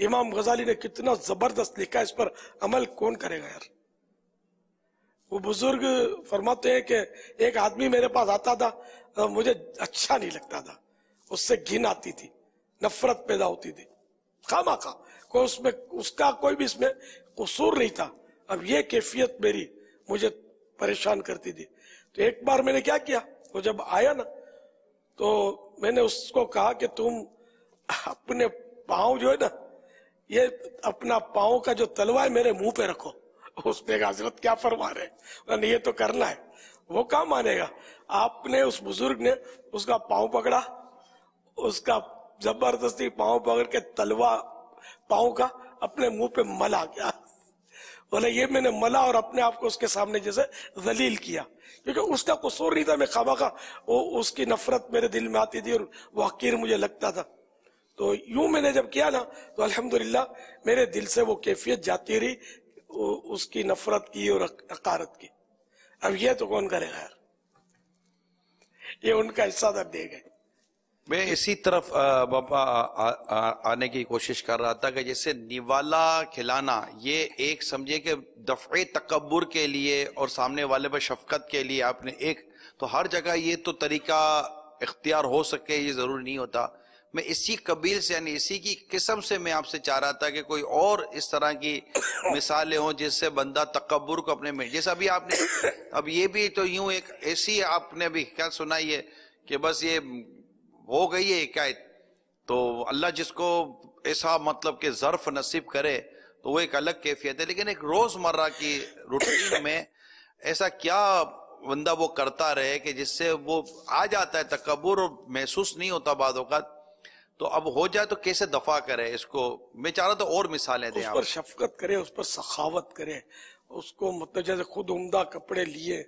امام غزالی نے کتنا زبردست لکھا, اس پر عمل کون کرے گا یار. وہ بزرگ فرماتے ہیں کہ ایک آدمی میرے پاس آتا تھا, مجھے اچھا نہیں لگتا تھا, اس سے گھن آتی تھی, نفرت پیدا ہوتی تھی, خواہ کوئی اس میں اس کا کوئی بھی اس میں قصور نہیں تھا. اب یہ کیفیت میری مجھے پریشان کرتی تھی. تو ایک بار میں نے کیا کیا, وہ جب آیا نا تو میں نے اس کو کہا کہ تم اپنے پاؤں جو ہے نا یہ اپنا پاؤں کا جو تلوا ہے میرے منہ پہ رکھو. اس نے کہا حضرت کیا فرما رہے؟ یہ تو کرنا ہے. وہ کہاں مانے گا؟ آپ نے اس بزرگ نے اس کا پاؤں پکڑا, اس کا زبردستی پاؤں پکڑ کے تلوا پاؤں کا اپنے منہ پہ ملا. کیا بولے؟ یہ میں نے ملا اور اپنے آپ کو اس کے سامنے جیسے ذلیل کیا, کیونکہ اس کا قصور نہیں تھا. میں خواہ اس کی نفرت میرے دل میں آتی تھی اور وہ حقیر مجھے لگتا تھا. تو یوں میں نے جب کیا نا تو الحمدللہ میرے دل سے وہ کیفیت جاتی رہی, اس کی نفرت کی اور حقارت کی. اب یہ تو کون کرے گا یار, یہ ان کا حصہ در دے گئے. میں اسی طرف بابا آنے کی کوشش کر رہا تھا کہ جیسے نوالا کھلانا یہ ایک سمجھے کہ دفع تکبر کے لیے اور سامنے والے پر شفقت کے لیے آپ نے ایک, تو ہر جگہ یہ تو طریقہ اختیار ہو سکے یہ ضروری نہیں ہوتا. میں اسی قبیل سے یعنی اسی کی قسم سے میں آپ سے چاہ رہا تھا کہ کوئی اور اس طرح کی مثالیں ہوں جس سے بندہ تکبر کو اپنے میں, جیسا ابھی آپ نے اب یہ بھی تو یوں ایک ایسی آپ نے بھی کیا سنائی ہے کہ بس یہ ہو گئی ہے حکایت. تو اللہ جس کو ایسا مطلب کہ ظرف نصیب کرے تو وہ ایک الگ کیفیت ہے. لیکن ایک روز مرہ کی روٹین میں ایسا کیا بندہ وہ کرتا رہے کہ جس سے وہ آ جاتا ہے تکبر اور محسوس نہیں ہوتا بعض اوقات, تو اب ہو جائے تو کیسے دفع کرے اس کو؟ میں چاہ رہا تھا اور مثالیں دیں. اس پر شفقت کرے, اس پر سخاوت کرے, اس کو مطلب جیسے خود عمدہ کپڑے لیے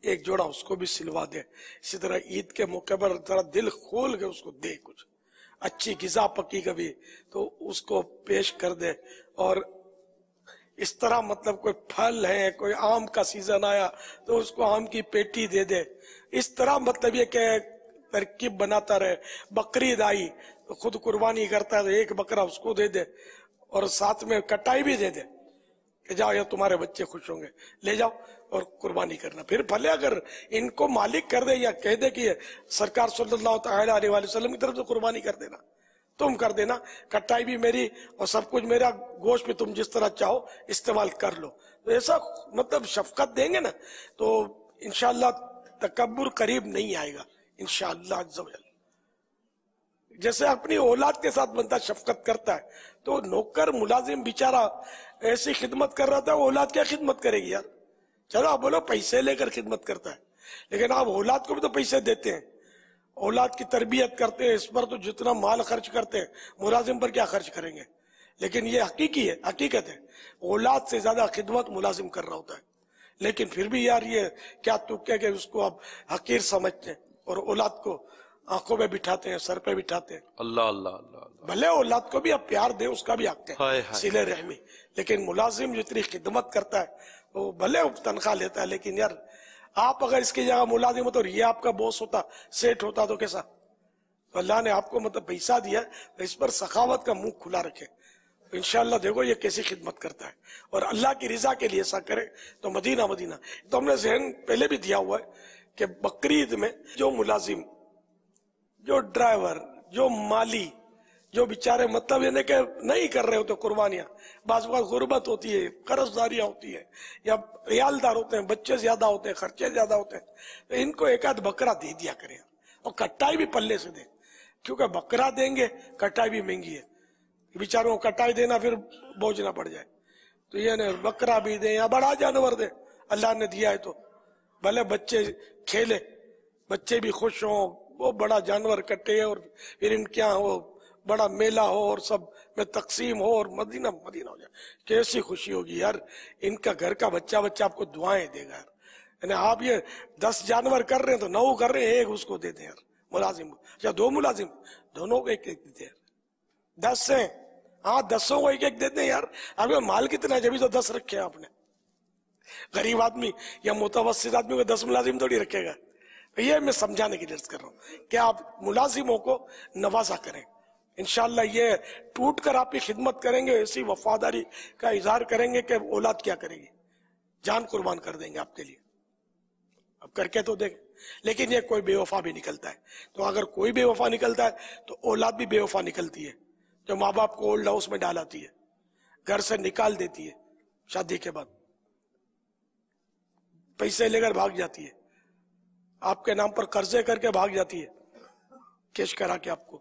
ایک جوڑا اس کو بھی سلوا دے. اسی طرح عید کے موقع پر ذرا دل کھول کے اس کو دے, کچھ اچھی غذا پکی کبھی تو اس کو پیش کر دے. اور اس طرح مطلب کوئی پھل ہے, کوئی آم کا سیزن آیا تو اس کو آم کی پیٹی دے دے. اس طرح مطلب یہ کہ ترکیب بناتا رہے. بقرعید آئی تو خود قربانی کرتا ہے تو ایک بکرا اس کو دے دے اور ساتھ میں کٹائی بھی دے دے کہ جاؤ یا تمہارے بچے خوش ہوں گے, لے جاؤ اور قربانی کرنا. پھر بھلے اگر ان کو مالک کر دے یا کہہ دے کہ سرکار صلی اللہ تعالی علیہ وسلم کی طرف سے قربانی کر دینا, تم کر دینا, کٹائی بھی میری اور سب کچھ میرا, گوشت بھی تم جس طرح چاہو استعمال کر لو. تو ایسا مطلب شفقت دیں گے نا تو انشاءاللہ تکبر قریب نہیں آئے گا انشاءاللہ عز و جل. جیسے اپنی اولاد کے ساتھ بندہ شفقت کرتا ہے تو نوکر ملازم بیچارہ ایسی خدمت کر رہا تھا, اولاد کیا خدمت کرے گی یار؟ چلو آپ بولو پیسے لے کر خدمت کرتا ہے, لیکن آپ اولاد کو بھی تو پیسے دیتے ہیں, اولاد کی تربیت کرتے ہیں, اس پر تو جتنا مال خرچ کرتے ہیں ملازم پر کیا خرچ کریں گے؟ لیکن یہ حقیقی ہے, حقیقت ہے, اولاد سے زیادہ خدمت ملازم کر رہا ہوتا ہے. لیکن پھر بھی یار یہ کیا تکے کہ اس کو آپ حقیر سمجھتے ہیں اور اولاد کو آنکھوں پہ بٹھاتے ہیں, سر پہ بٹھاتے ہیں. اللہ اللہ اللہ, بھلے اولاد کو بھی آپ پیار دیں, اس کا بھی حق ہے صلہ رحمی, لیکن ملازم جتنی خدمت کرتا ہے وہ بھلے تنخواہ لیتا ہے, لیکن یار آپ اگر اس کی جگہ ملازم ہوتا اور یہ آپ کا باس ہوتا, سیٹ ہوتا تو کیسا؟ تو اللہ نے آپ کو مطلب پیسہ دیا تو اس پر سخاوت کا منہ کھلا رکھے. انشاءاللہ دیکھو یہ کیسی خدمت کرتا ہے اور اللہ کی رضا کے لیے ایسا کرے تو مدینہ مدینہ. تو ہم نے ذہن پہلے بھی دیا ہوا ہے کہ بقرعید میں جو ملازم, جو ڈرائیور, جو مالی, جو بیچارے مطلب یہ کہ نہیں کر رہے ہوتے قربانیاں, بعض وقت غربت ہوتی ہے, قرض داریاں ہوتی ہیں یا عیالدار ہوتے ہیں, بچے زیادہ ہوتے ہیں, خرچے زیادہ ہوتے ہیں, تو ان کو ایک آدھ بکرا دے دیا کریں اور کٹائی بھی پلے سے دیں, کیونکہ بکرا دیں گے کٹائی بھی مہنگی ہے, بیچاروں کو کٹائی دینا پھر بوجھ نہ پڑ جائے. تو یہ نہیں, بکرا بھی دیں یا بڑا جانور دیں, اللہ نے دیا ہے تو بھلے بچے کھیلے, بچے بھی خوش ہوں, وہ بڑا جانور کٹے اور پھر ان کے یہاں وہ بڑا میلہ ہو اور سب میں تقسیم ہو اور مدینہ مدینہ ہو جائے, کیسی خوشی ہوگی یار. ان کا گھر کا بچہ آپ کو دعائیں دے گا یار. یعنی آپ یہ 10 جانور کر رہے ہیں تو 9 کر رہے ہیں, ایک اس کو دے دیں یار ملازم, یا 2 ملازم, دونوں کو ایک ایک دیتے ہیں. 10 ہیں, ہاں 10 کو ایک ایک دیتے ہیں یار. آپ کا مال کتنا ہے جبھی تو 10 رکھے آپ نے. غریب آدمی یا متوسط آدمی کو 10 ملازم تھوڑی رکھے گا. یہ میں سمجھانے کی درس کر رہا ہوں کہ آپ ملازموں کو نوازا کریں. انشاءاللہ یہ ٹوٹ کر آپ کی خدمت کریں گے, ایسی وفاداری کا اظہار کریں گے کہ اولاد کیا کرے گی, جان قربان کر دیں گے آپ کے لیے. اب کر کے تو دیکھ. لیکن یہ کوئی بے وفا بھی نکلتا ہے, تو اگر کوئی بے وفا نکلتا ہے تو اولاد بھی بے وفا نکلتی ہے, جو ماں باپ کو اولڈ ہاؤس میں ڈالاتی ہے, گھر سے نکال دیتی ہے, شادی کے بعد پیسے لے کر بھاگ جاتی ہے, آپ کے نام پر قرضے کر کے بھاگ جاتی ہے, کیش کرا کے آپ کو.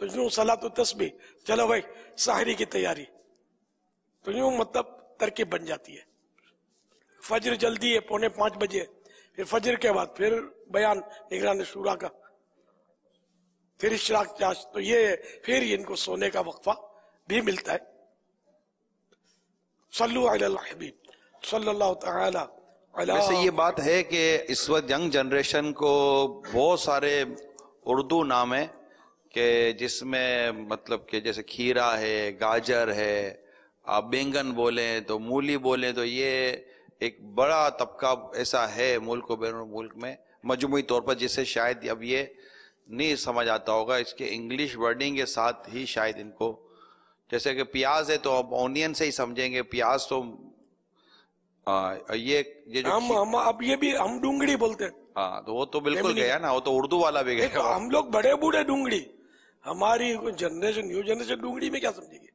تو یوں صلاۃ التسبیح، چلو بھائی سحری کی تیاری، تو یوں مطلب ترکیب بن جاتی ہے. فجر جلدی ہے 4:45 بجے، پھر فجر کے بعد پھر بیان نگران شورا کا، پھر اشراق چاش، تو یہ پھر ان کو سونے کا وقفہ بھی ملتا ہے. صلو علی الحبیب صلی اللہ تعالی علی. ویسے یہ بات ہے کہ اس وقت ینگ جنریشن کو بہت سارے اردو نام ہیں کہ جس میں مطلب کہ جیسے کھیرا ہے، گاجر ہے، آپ بینگن بولیں تو مولی بولیں، تو یہ ایک بڑا طبقہ ایسا ہے ملک و بیرون ملک میں مجموعی طور پر جسے شاید اب یہ نہیں سمجھ آتا ہوگا. اس کے انگلش ورڈنگ کے ساتھ ہی شاید ان کو، جیسے کہ پیاز ہے تو اب اونین سے ہی سمجھیں گے پیاز، تو یہ جو اب یہ بھی ہم ڈونگڑی بولتے ہیں. ہاں تو وہ تو بالکل گیا نا، وہ تو اردو والا بھی گیا. ہم لوگ بڑے بوڑھے ڈونگڑی، ہماری جنریشن نیو جنریشن ڈونگڑی میں کیا سمجھے گی؟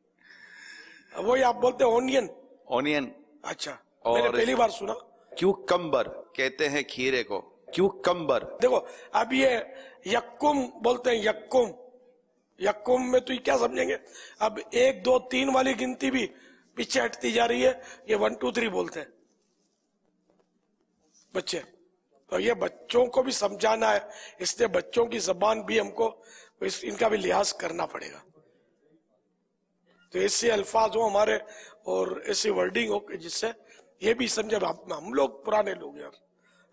وہی آپ بولتے ہیں اونین. اونین. اچھا میں نے پہلی بار سنا. کیوکمبر کہتے ہیں کھیرے کو، کیوکمبر. دیکھو اب یہ یکم بولتے ہیں، یکم، یکم میں تو یہ کیا سمجھیں گے؟ اب 1 2 3 والی گنتی بھی پیچھے ہٹتی جا رہی ہے، یہ 1 2 3 بولتے ہیں بچے. تو یہ بچوں کو بھی سمجھانا ہے، اس لیے بچوں کی زبان بھی ہم کو ان کا بھی لحاظ کرنا پڑے گا. تو ایسے الفاظ ہو ہمارے اور ایسی ورڈنگ ہو کہ جس سے یہ بھی سمجھے. ہم لوگ پرانے لوگ یار،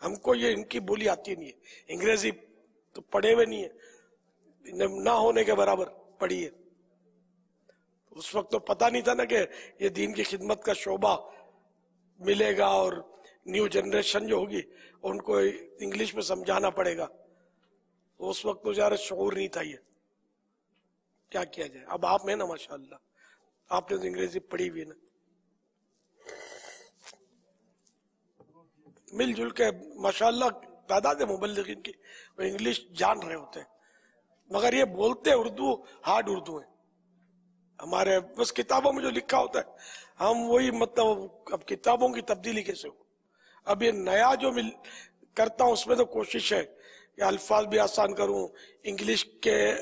ہم کو یہ ان کی بولی آتی نہیں ہے، انگریزی تو پڑھے ہوئے نہیں ہے، نہ ہونے کے برابر پڑھی ہے. اس وقت تو پتہ نہیں تھا نا کہ یہ دین کی خدمت کا شعبہ ملے گا اور نیو جنریشن جو ہوگی ان کو انگلش میں سمجھانا پڑے گا. اس وقت تو زیادہ شعور نہیں تھا. یہ کیا کیا جائے؟ اب آپ میں نا ماشاءاللہ آپ نے تو انگریزی پڑھی ہوئی نا، مل جل کے ماشاءاللہ تعداد ہے مبلغین کی وہ انگلش جان رہے ہوتے ہیں، مگر یہ بولتے اردو ہارڈ اردو ہے. ہمارے بس کتابوں میں جو لکھا ہوتا ہے ہم وہی مطلب اب کتابوں کی تبدیلی کیسے ہو. اب یہ نیا جو کرتا ہوں اس میں تو کوشش ہے کہ الفاظ بھی آسان کروں، انگلش کے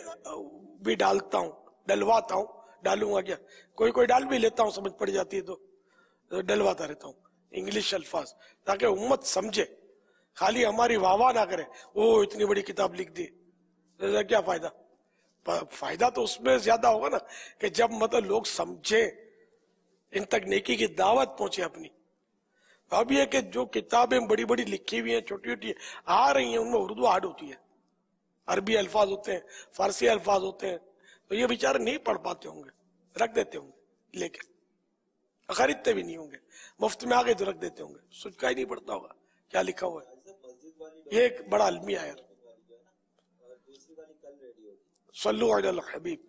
بھی ڈالتا ہوں، ڈلواتا ہوں. ڈالوں گا کیا، کوئی ڈال بھی لیتا ہوں، سمجھ پڑ جاتی ہے تو ڈلواتا رہتا ہوں انگلش الفاظ، تاکہ امت سمجھے، خالی ہماری واہ واہ نہ کرے وہ اتنی بڑی کتاب لکھ دی. کیا فائدہ؟ فائدہ تو اس میں زیادہ ہوگا نا کہ جب مطلب لوگ سمجھے، ان تک نیکی کی دعوت پہنچے اپنی. اب یہ کہ جو کتابیں بڑی بڑی لکھی ہوئی ہیں، چھوٹی چھوٹی آ رہی ہیں، ان میں اردو ہارڈ ہوتی ہے، عربی الفاظ ہوتے ہیں، فارسی الفاظ ہوتے ہیں، تو یہ بیچارے نہیں پڑھ پاتے ہوں گے، رکھ دیتے ہوں گے، لے کے خریدتے بھی نہیں ہوں گے، مفت میں آگے تو رکھ دیتے ہوں گے، سوچ کا ہی نہیں پڑتا ہوگا کیا لکھا ہوا ہے. یہ ایک بڑا المیہ ہے. صلو علی الحبیب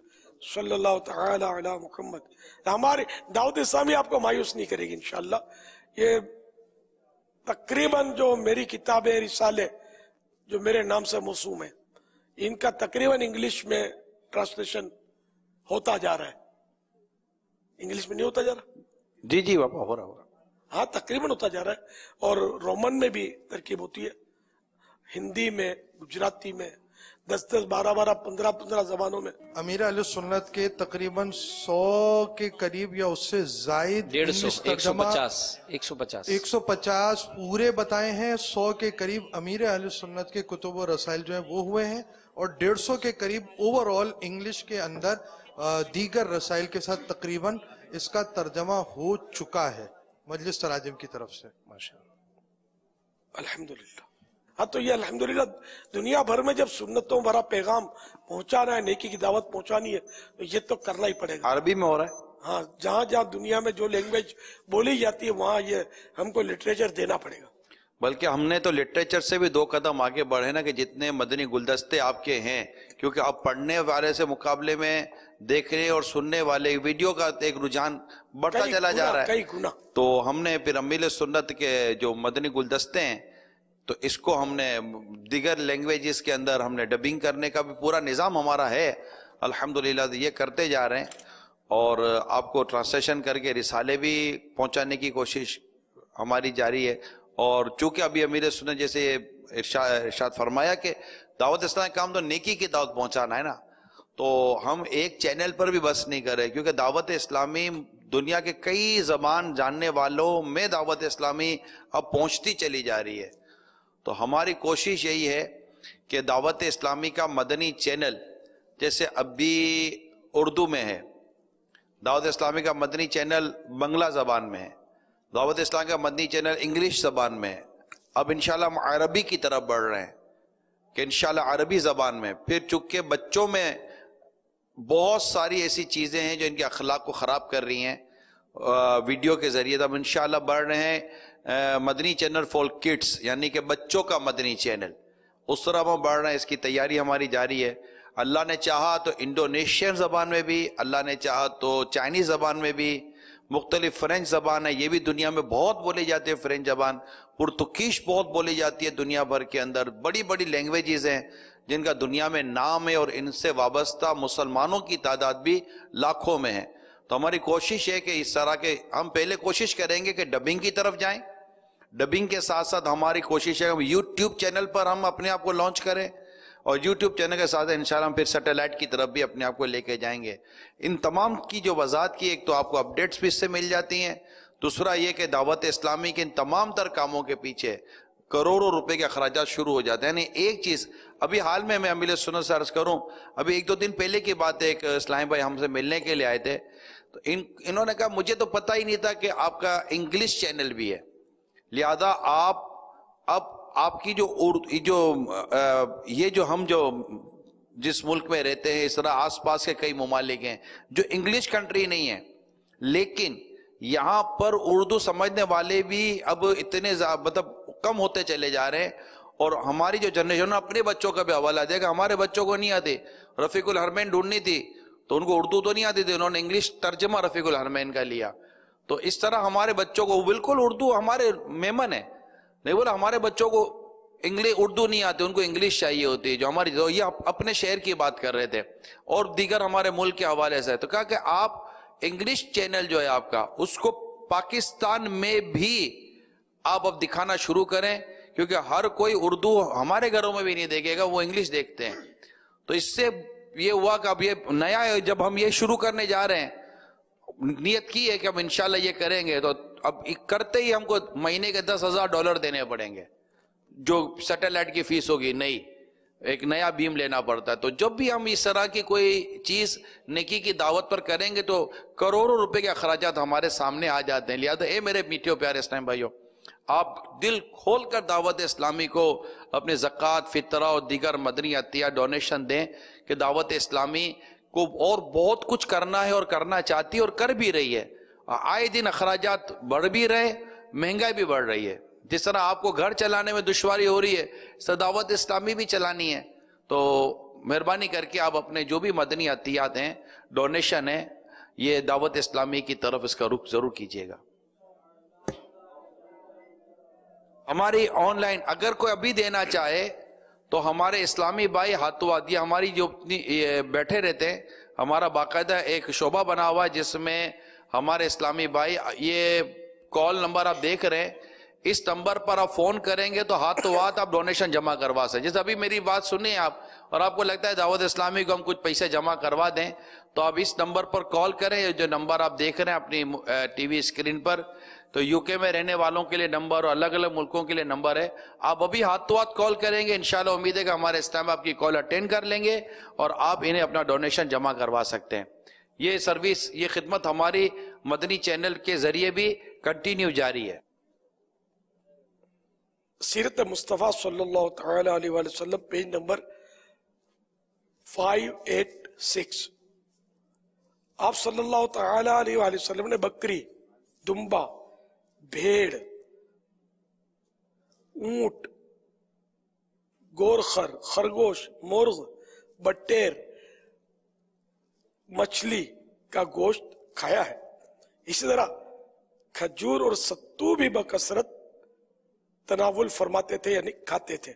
صلی اللہ تعالی علی محمد. ہماری دعوت اسلامی آپ کو مایوس نہیں کرے گی انشاءاللہ. یہ تقریباً جو میری کتابیں رسالے جو میرے نام سے موسوم ہیں، ان کا تقریباً انگلش میں ٹرانسلیشن ہوتا جا رہا ہے. انگلش میں نہیں ہوتا جا رہا؟ جی بابا ہو رہا. ہاں تقریباً ہوتا جا رہا ہے، اور رومن میں بھی ترکیب ہوتی ہے، ہندی میں، گجراتی میں، 10 12 15 زبانوں میں. امیر اہل سنت کے تقریباً 100 کے قریب یا اس سے زائد 150 پورے بتائے ہیں. 100 کے قریب امیر اہل سنت کے کتب و رسائل جو ہیں وہ ہوئے ہیں، اور 150 کے قریب اوور آل انگلش کے اندر دیگر رسائل کے ساتھ تقریباً اس کا ترجمہ ہو چکا ہے مجلس تراجم کی طرف سے. الحمدللہ. ہاں تو یہ الحمدللہ دنیا بھر میں جب سنتوں بھرا پیغام پہنچانا ہے، نیکی کی دعوت پہنچانی ہے، تو یہ تو کرنا ہی پڑے گا. عربی میں ہو رہا ہے. ہاں جہاں جہاں دنیا میں جو لینگویج بولی جاتی ہے وہاں یہ ہم کو لٹریچر دینا پڑے گا. بلکہ ہم نے تو لٹریچر سے بھی 2 قدم آگے بڑھے نا، کہ جتنے مدنی گلدستے آپ کے ہیں، کیونکہ اب پڑھنے والے سے مقابلے میں دیکھنے اور سننے والے ویڈیو کا ایک رجحان بڑھتا چلا جا رہا ہے. تو ہم نے پھر امیل سنت کے جو مدنی گلدستے ہیں تو اس کو ہم نے دیگر لینگویجز کے اندر ہم نے ڈبنگ کرنے کا بھی پورا نظام ہمارا ہے الحمدللہ. یہ کرتے جا رہے ہیں اور آپ کو ٹرانسلیشن کر کے رسالے بھی پہنچانے کی کوشش ہماری جاری ہے. اور چونکہ ابھی امیر سنت جیسے ارشاد فرمایا کہ دعوت اسلام کا کام تو نیکی کی دعوت پہنچانا ہے نا، تو ہم ایک چینل پر بھی بس نہیں کر رہے، کیونکہ دعوت اسلامی دنیا کے کئی زبان جاننے والوں میں دعوت اسلامی اب پہنچتی چلی جا رہی ہے. تو ہماری کوشش یہی ہے کہ دعوت اسلامی کا مدنی چینل جیسے اب بھی اردو میں ہے، دعوت اسلامی کا مدنی چینل بنگلہ زبان میں ہے، دعوت اسلامی کا مدنی چینل انگلش زبان میں ہے، اب انشاءاللہ ہم عربی کی طرف بڑھ رہے ہیں کہ انشاءاللہ عربی زبان میں. پھر چونکہ بچوں میں بہت ساری ایسی چیزیں ہیں جو ان کے اخلاق کو خراب کر رہی ہیں ویڈیو کے ذریعے، تو ہم انشاءاللہ بڑھ رہے ہیں مدنی چینل فور کڈس، یعنی کہ بچوں کا مدنی چینل، اس طرح ہم بڑھ رہے ہیں. اس کی تیاری ہماری جاری ہے. اللہ نے چاہا تو انڈونیشین زبان میں بھی، اللہ نے چاہا تو چائنیز زبان میں بھی، مختلف فرینچ زبان ہے، یہ بھی دنیا میں بہت بولی جاتی ہے فرینچ زبان، پرتگیش بہت بولی جاتی ہے دنیا بھر کے اندر، بڑی بڑی لینگویجز ہیں جن کا دنیا میں نام ہے، اور ان سے وابستہ مسلمانوں کی تعداد بھی لاکھوں میں ہے. تو ہماری کوشش ہے کہ اس طرح کے ہم پہلے کوشش کریں گے کہ ڈبنگ کی طرف جائیں، ڈبنگ کے ساتھ ساتھ ہماری کوشش ہے کہ یوٹیوب چینل پر ہم اپنے آپ کو لانچ کریں، اور یوٹیوب چینل کے ساتھ انشاءاللہ ہم پھر سیٹلائٹ کی طرف بھی اپنے آپ کو لے کے جائیں گے. ان تمام کی جو وضاحت کی، ایک تو آپ کو اپڈیٹس بھی اس سے مل جاتی ہیں، دوسرا یہ کہ دعوت اسلامی کے ان تمام تر کاموں کے پیچھے کروڑوں روپے کے اخراجات شروع ہو جاتے ہیں. یعنی ایک چیز ابھی حال میں امیر سنت سے عرض کروں، ابھی 1-2 دن پہلے کی بات ہے، ایک اسلام بھائی ہم سے ملنے کے لیے آئے تھے، تو انہوں نے کہا مجھے تو پتہ ہی نہیں تھا کہ آپ کا انگلش چینل بھی ہے، لہذا آپ کی جو ہم جو جس ملک میں رہتے ہیں، اس طرح آس پاس کے کئی ممالک ہیں جو انگلش کنٹری نہیں ہیں، لیکن یہاں پر اردو سمجھنے والے بھی اب اتنے مطلب کم ہوتے چلے جا رہے ہیں. اور ہماری جو جنریشن اپنے بچوں کا بھی حوالہ دے گا، ہمارے بچوں کو نہیں آتے، رفیق الحرمین ڈھونڈنی تھی تو ان کو اردو تو نہیں آتی تھی، انہوں نے انگلش ترجمہ رفیق الحرمین کا لیا. تو اس طرح ہمارے بچوں کو بالکل اردو ہمارے میمن ہے، نہیں بولا ہمارے بچوں کو اردو نہیں آتی، ان کو انگلش چاہیے ہوتی ہے. جو ہماری یہ اپنے شہر کی بات کر رہے تھے اور دیگر ہمارے ملک کے حوالے سے، تو کہا کہ آپ انگلش چینل جو ہے آپ کا، اس کو پاکستان میں بھی آپ اب دکھانا شروع کریں، کیونکہ ہر کوئی اردو ہمارے گھروں میں بھی نہیں دیکھے گا، وہ انگلش دیکھتے ہیں. تو اس سے یہ ہوا کہ اب یہ نیا ہے، جب ہم یہ شروع کرنے جا رہے ہیں، نیت کی ہے کہ ہم انشاءاللہ یہ کریں گے، تو اب کرتے ہی ہم کو مہینے کے $10,000 دینے پڑیں گے، جو سیٹلائٹ کی فیس ہوگی، نہیں ایک نیا بیم لینا پڑتا ہے. تو جب بھی ہم اس طرح کی کوئی چیز نیکی کی دعوت پر کریں گے تو کروڑوں روپے کے اخراجات ہمارے سامنے آ جاتے ہیں. لہذا اے میرے میٹھے پیارے اسلام بھائیوں، آپ دل کھول کر دعوت اسلامی کو اپنے زکوٰۃ، فطرہ اور دیگر مدنی عطیہ ڈونیشن دیں، کہ دعوت اسلامی کو اور بہت کچھ کرنا ہے اور کرنا چاہتی ہے اور کر بھی رہی ہے. آئے دن اخراجات بڑھ بھی رہے، مہنگائی بھی بڑھ رہی ہے. جس طرح آپ کو گھر چلانے میں دشواری ہو رہی ہے، اس طرح دعوت اسلامی بھی چلانی ہے. تو مہربانی کر کے آپ اپنے جو بھی مدنی عطیات ہیں، ڈونیشن ہیں، یہ دعوت اسلامی کی طرف اس کا رخ ضرور کیجیے گا. ہماری آن لائن اگر کوئی ابھی دینا چاہے تو ہمارے اسلامی بھائی ہاتھوں عطیہ ہماری جو بیٹھے رہتے ہیں، ہمارا باقاعدہ ایک شعبہ بنا ہوا ہے جس میں ہمارے اسلامی بھائی، یہ کال نمبر آپ دیکھ رہے ہیں، اس نمبر پر آپ فون کریں گے تو ہاتھوں ہاتھ آپ ڈونیشن جمع کروا سکیں. جیسے ابھی میری بات سنیں آپ، اور آپ کو لگتا ہے دعوت اسلامی کو ہم کچھ پیسے جمع کروا دیں، تو آپ اس نمبر پر کال کریں، جو نمبر آپ دیکھ رہے ہیں اپنی ٹی وی اسکرین پر. تو یو کے میں رہنے والوں کے لیے نمبر اور الگ الگ ملکوں کے لیے نمبر ہے. آپ ابھی ہاتھوں ہاتھ کال کریں گے، انشاءاللہ امید ہے کہ ہمارے اسلام آپ کی کال اٹینڈ کر لیں گے اور آپ انہیں اپنا ڈونیشن جمع کروا سکتے ہیں. یہ سروس، یہ خدمت ہماری مدنی چینل کے ذریعے بھی کنٹینیو جاری ہے. سیرت مصطفیٰ صلی اللہ تعالی علیہ وآلہ وسلم، پیج نمبر 586. آپ صلی اللہ تعالی علیہ وآلہ وسلم نے بکری، دمبا، بھیڑ، اونٹ، گورخر، خرگوش، مرغ، بٹیر، مچھلی کا گوشت کھایا ہے. اسی طرح کھجور اور ستو بھی بکثرت تناول فرماتے تھے، یعنی کھاتے تھے.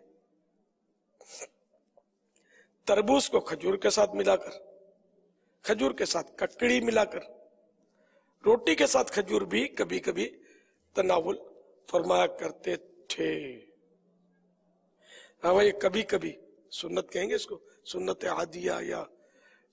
تربوز کو کھجور کے ساتھ ملا کر، کھجور کے ساتھ ککڑی ملا کر، روٹی کے ساتھ کھجور بھی کبھی کبھی تناول فرمایا کرتے تھے. ہاں یہ کبھی کبھی سنت کہیں گے اس کو، سنت عادیہ یا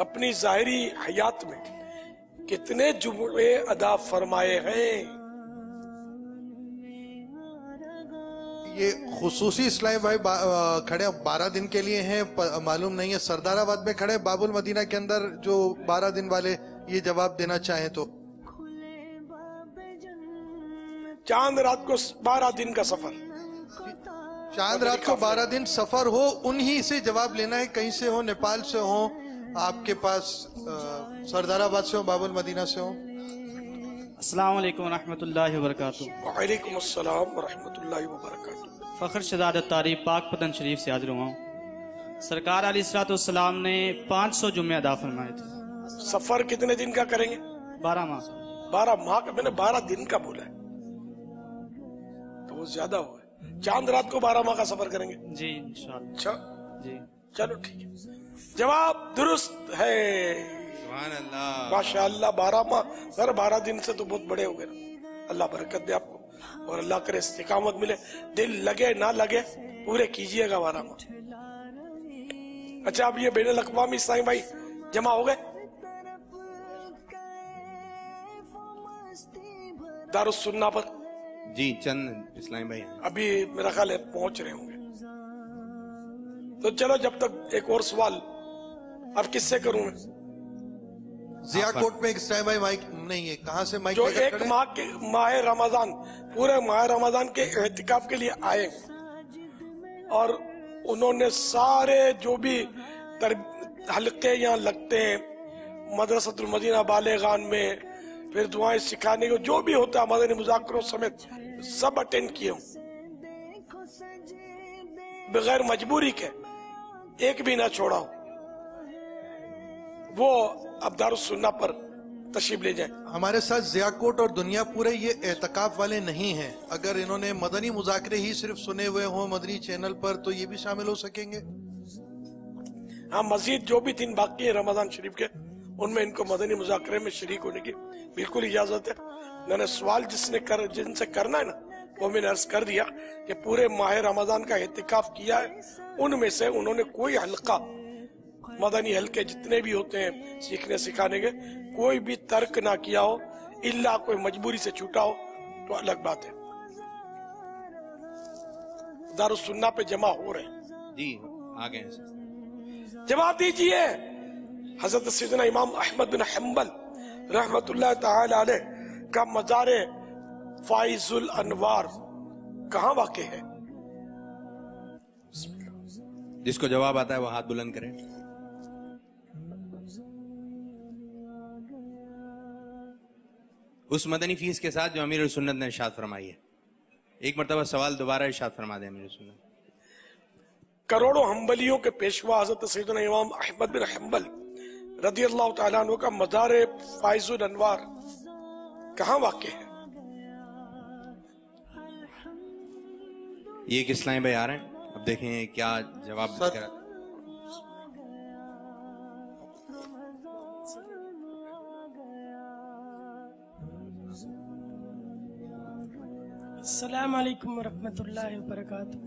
اپنی ظاہری حیات میں کتنے جمعے ادا فرمائے ہیں؟ یہ خصوصی اسلامی بھائی کھڑے 12 دن کے لیے ہیں، معلوم نہیں ہے سردار آباد میں کھڑے باب المدینہ کے اندر جو 12 دن والے یہ جواب دینا چاہیں تو۔ چاند رات کو 12 دن کا سفر، چاند رات کو 12 دن سفر ہو، انہی سے جواب لینا ہے، کہیں سے ہو، نیپال سے ہو، آپ کے پاس سردار آباد سے ہو، باب المدینہ سے ہو۔ السلام علیکم ورحمۃ اللہ وبرکاتہ۔ وعلیکم السلام ورحمۃ اللہ وبرکاتہ۔ فخر شہزاد اتاری پاک پتن شریف سے حاضر ہوا ہوں۔ سرکار علیہ الصلوۃ والسلام نے 500 جمعے ادا فرمائے تھے۔ سفر کتنے دن کا کریں گے؟ 12 ماہ۔ 12 ماہ کا، میں نے 12 دن کا بولا ہے تو وہ زیادہ ہوا ہے۔ چاند رات کو 12 ماہ کا سفر کریں گے؟ جی انشاءاللہ۔ اچھا جی چلو ٹھیک ہے، جواب درست ہے۔ سبحان اللہ، ماشاءاللہ 12 ماہ، سر 12 دن سے تو بہت بڑے ہو گئے نا۔ اللہ برکت دے آپ کو اور اللہ کرے استقامت ملے، دل لگے نہ لگے پورے کیجئے گا 12 ماہ۔ اچھا اب یہ بین الاقوامی اسلامی بھائی جمع ہو گئے دارالسنہ پر؟ جی چند اسلامی بھائی ہیں، ابھی میرا خیال ہے پہنچ رہے ہوں گے۔ تو چلو جب تک ایک اور سوال اب کس سے کروں میں؟ ضیاء کوٹ میں ایک اسلامی بھائی مائک نہیں ہے، کہاں سے مائک جو لے کر ایک کھڑے؟ ماہ کے ماہ رمضان، پورے ماہ رمضان کے اعتکاف کے لیے آئے اور انہوں نے سارے جو بھی حلقے یہاں لگتے ہیں مدرسۃ المدینہ بالغان میں، پھر دعائیں سکھانے کو جو بھی ہوتا ہے مدنی مذاکروں سمیت سب اٹینڈ کیے ہوں بغیر مجبوری کے، ایک بھی نہ چھوڑا ہو، وہ اب دارالسنہ پر تشریف لے جائیں۔ ہمارے ساتھ ضیاء کوٹ اور دنیا پورے یہ اعتکاف والے نہیں ہیں، اگر انہوں نے مدنی مذاکرے ہی صرف سنے ہوئے ہوں مدنی چینل پر تو یہ بھی شامل ہو سکیں گے؟ ہاں مزید جو بھی دن باقی ہیں رمضان شریف کے ان میں ان کو مدنی مذاکرے میں شریک ہونے کی بالکل اجازت ہے۔ میں نے سوال جن سے کرنا ہے نا وہ میں نے عرض کر دیا کہ پورے ماہ رمضان کا اعتکاف کیا ہے، ان میں سے انہوں نے کوئی حلقہ مدنی حلقے جتنے بھی ہوتے ہیں سیکھنے سکھانے کے کوئی بھی ترک نہ کیا ہو، الا کوئی مجبوری سے چھوٹا ہو تو الگ بات ہے۔ دارالسنہ پہ جمع ہو رہے ہیں جی آگے ہیں، جواب دیجئے۔ حضرت سیدنا امام احمد بن حنبل رحمت اللہ تعالی علیہ کا مزار فائز الانوار کہاں واقع ہے؟ جس کو جواب آتا ہے وہ ہاتھ بلند کرے۔ اس مدنی فیس کے ساتھ جو امیر السنت نے ارشاد فرمائی ہے۔ ایک مرتبہ سوال دوبارہ ارشاد فرما دیں امیر السنت۔ کروڑوں حنبلیوں کے پیشوا حضرت سیدنا امام احمد بن حنبل رضی اللہ تعالیٰ عنہ کا مزار فائز الانوار کہاں واقع ہے؟ یہ ایک اسلامی بھائی آ رہے ہیں، اب دیکھیں کیا جواب کرا۔ السلام علیکم ورحمۃ اللہ وبرکاتہ۔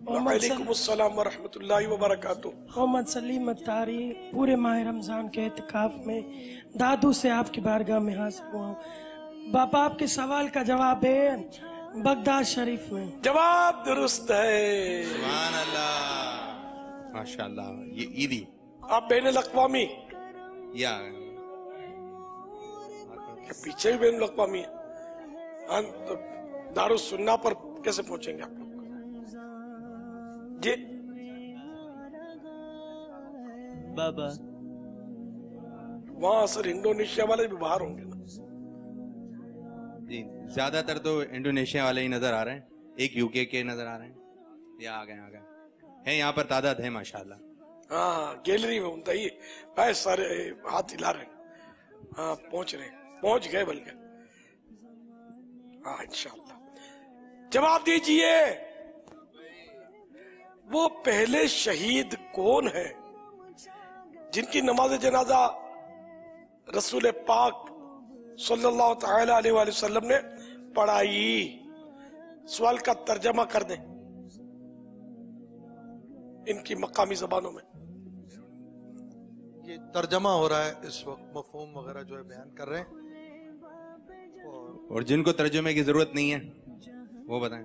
وعلیکم السلام ورحمۃ اللہ وبرکاتہ۔ محمد سلیم اتاری پورے ماہ رمضان کے اعتکاف میں دادو سے آپ کی بارگاہ میں حاضر ہوا ہوں۔ باپا آپ کے سوال کا جواب ہے بغداد شریف میں۔ جواب درست ہے، سبحان اللہ، ماشاءاللہ۔ یہ عیدی آپ بین الاقوامی یا پیچھے بھی بین الاقوامی ہے، دارالسنہ پر کیسے پہنچیں گے آپ لوگ؟ جی بابا وہاں اثر انڈونیشیا والے بھی باہر ہوں گے نا؟ جی زیادہ تر تو انڈونیشیا والے ہی نظر آ رہے ہیں، ایک یو کے نظر آ رہے ہیں، یا آگئے ہیں یہاں پر تعداد ہے ماشاءاللہ۔ ہاں گیلری میں ہوتا ہی بھائی سارے ہاتھ ہلا رہے ہیں، ہاں پہنچ رہے ہیں، پہنچ گئے بلکہ، ہاں انشاءاللہ۔ جواب دیجئے، وہ پہلے شہید کون ہے جن کی نماز جنازہ رسول پاک صلی اللہ تعالی علیہ وآلہ وسلم نے پڑھائی؟ سوال کا ترجمہ کر دیں ان کی مقامی زبانوں میں۔ یہ ترجمہ ہو رہا ہے اس وقت، مفہوم وغیرہ جو ہے بیان کر رہے ہیں. اور جن کو ترجمے کی ضرورت نہیں ہے وہ بتائیں.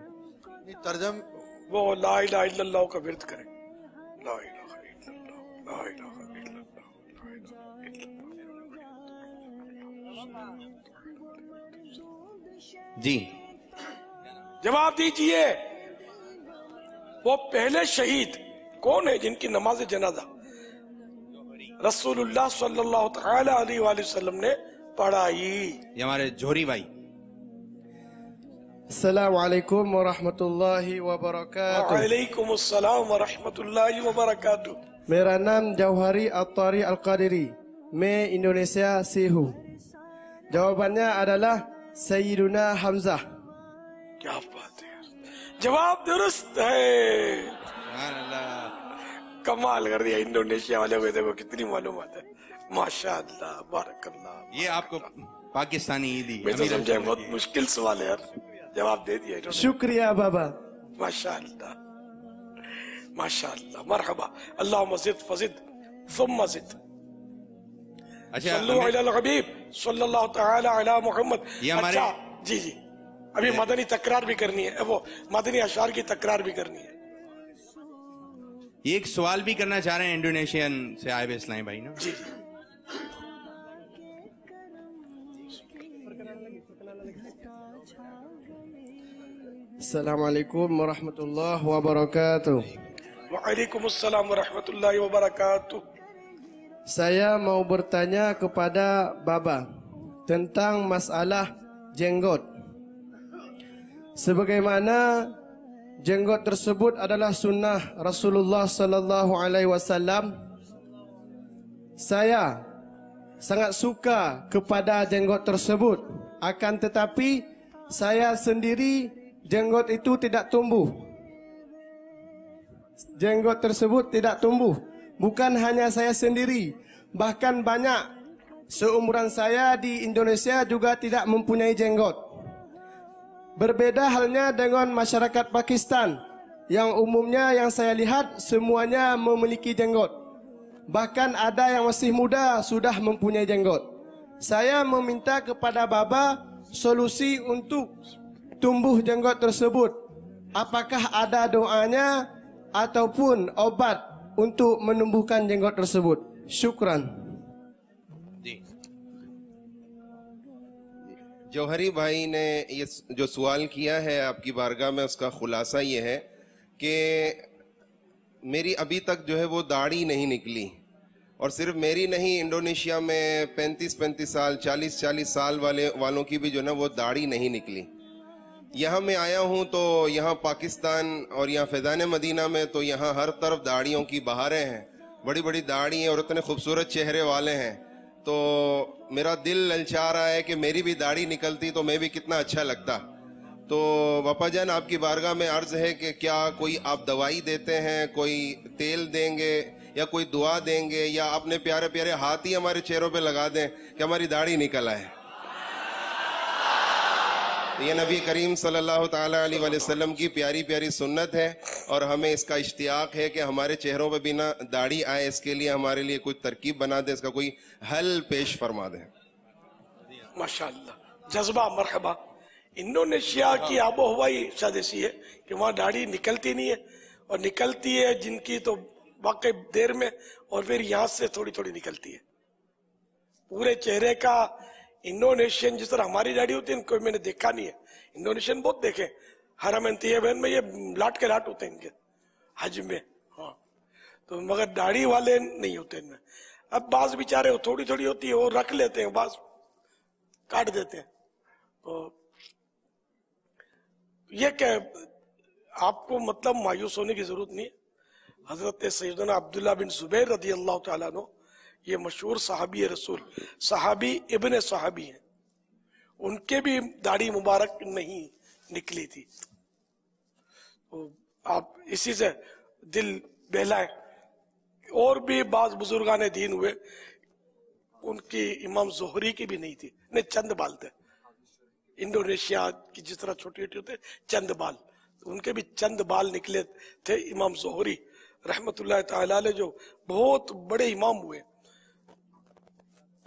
وہ لا الہ الا اللہ کا ورد کریں. لا الہ الا اللہ، لا الہ الا اللہ. جی جواب دیجئے، وہ پہلے شہید کون ہے جن کی نماز جنازہ رسول اللہ صلی اللہ تعالی علیہ وآلہ وسلم نے پڑھائی؟ یہ ہمارے جوہری بھائی. السلام علیکم ورحمۃ اللہ وبرکاتہ. وعلیکم السلام ورحمۃ اللہ وبرکاتہ. میرا نام جوہری الطاری القادری، میں انڈونیسیا سے ہوں. جوابانnya adalah سیدنا حمزہ. کیا بات ہے، جواب درست ہے. کمال کر دیا انڈونیشیا والے کو، دیکھو کتنی معلومات ہے. ماشاء اللہ، بارک اللہ. یہ آپ کو پاکستانی عیدی. میں تو سمجھا بہت مشکل سوال ہے یار، جواب دے دیا. شکریہ بابا. ماشاء اللہ ماشاء اللہ. مرحبا. اللہم زد فزد ثم زد. صلو علی الحبیب صلی اللہ تعالی علی محمد. اچھا جی جی، ابھی مدنی تکرار بھی کرنی ہے، وہ مدنی اشعار کی تکرار بھی کرنی ہے. یہ ایک سوال بھی کرنا چاہ رہے ہیں انڈونیشین سے آئے ہوئے اسلامی بھائی نا. جی السلام علیکم ورحمۃ اللہ وبرکاتہ. وعلیکم السلام ورحمۃ اللہ وبرکاتہ. Saya mau bertanya kepada Baba tentang masalah jenggot. Sebagaimana jenggot tersebut adalah sunnah Rasulullah sallallahu alaihi wasallam, saya sangat suka kepada jenggot tersebut. Akan tetapi saya sendiri jenggot itu tidak tumbuh. Jenggot tersebut tidak tumbuh. Bukan hanya saya sendiri, bahkan banyak seumuran saya di Indonesia juga tidak mempunyai jenggot. Berbeda halnya dengan masyarakat Pakistan, yang umumnya yang saya lihat semuanya memiliki jenggot. Bahkan ada yang masih muda sudah mempunyai jenggot. Saya meminta kepada Baba solusi untuk tumbuh jenggot tersebut. Apakah ada doanya ataupun obat untuk menumbuhkan jenggot tersebut? Syukran. جوہری بھائی نے یہ جو سوال کیا ہے آپ کی بارگاہ میں، اس کا خلاصہ یہ ہے کہ میری ابھی تک جو ہے وہ داڑھی نہیں نکلی، اور صرف میری نہیں، انڈونیشیا میں 35 سال 40 سال والوں کی بھی جو ہے نا وہ داڑھی نہیں نکلی. یہاں میں آیا ہوں تو یہاں پاکستان اور یہاں فیضان مدینہ میں تو یہاں ہر طرف داڑھیوں کی بہاریں ہیں، بڑی بڑی داڑھی ہیں اور اتنے خوبصورت چہرے والے ہیں. تو میرا دل للچا رہا ہے کہ میری بھی داڑھی نکلتی تو میں بھی کتنا اچھا لگتا. تو باپا جان آپ کی بارگاہ میں عرض ہے کہ کیا کوئی آپ دوائی دیتے ہیں، کوئی تیل دیں گے یا کوئی دعا دیں گے، یا اپنے پیارے پیارے ہاتھ ہی ہمارے چہروں پہ لگا دیں کہ ہماری داڑھی نکل آئے. یہ نبی کریم صلی اللہ تعالیٰ علیہ وسلم کی پیاری پیاری سنت ہے، اور ہمیں اس کا اشتیاق ہے کہ ہمارے چہروں پہ بھی نہ داڑھی آئے. اس کے لیے ہمارے لیے کوئی ترکیب بنا دیں، اس کا کوئی حل پیش فرما دیں. ماشاءاللہ، جذبہ. مرحبا. انڈونیشیا کی آب و ہوا ہی شاید ایسی ہے کہ وہاں داڑھی نکلتی نہیں ہے، اور نکلتی ہے جن کی تو واقعی دیر میں، اور پھر یہاں سے تھوڑی تھوڑی نکلتی ہے. پورے چہرے کا انڈونیشین جس طرح ہماری داڑھی ہوتی ہے ان کو میں نے دیکھا نہیں ہے. انڈونیشین بہت دیکھے، حرم طیبین میں یہ لاٹ کے لاٹ ہوتے ہیں ان کے حج میں، ہاں، تو مگر داڑھی والے نہیں ہوتے ان میں. اب بعض بیچارے تھوڑی تھوڑی ہوتی ہے وہ رکھ لیتے ہیں، بعض کاٹ دیتے ہیں. تو یہ کہ آپ کو مطلب مایوس ہونے کی ضرورت نہیں ہے. حضرت سیدنا عبداللہ بن زبیر رضی اللہ تعالیٰ عنہ، یہ مشہور صحابی رسول، صحابی ابن صحابی ہیں، ان کے بھی داڑھی مبارک نہیں نکلی تھی. آپ اسی سے دل بہلائے. اور بھی بعض بزرگان دین ہوئے، ان کی امام زہری کی بھی نہیں تھی، نہیں چند بال تھے. انڈونیشیا کی جس طرح چھوٹی چھوٹی ہوتے چند بال، ان کے بھی چند بال نکلے تھے. امام زہری رحمت اللہ تعالی علیہ جو بہت بڑے امام ہوئے،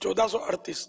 1438,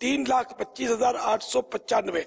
3,25,895,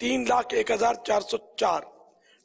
3,01,404।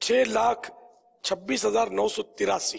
6,26,983,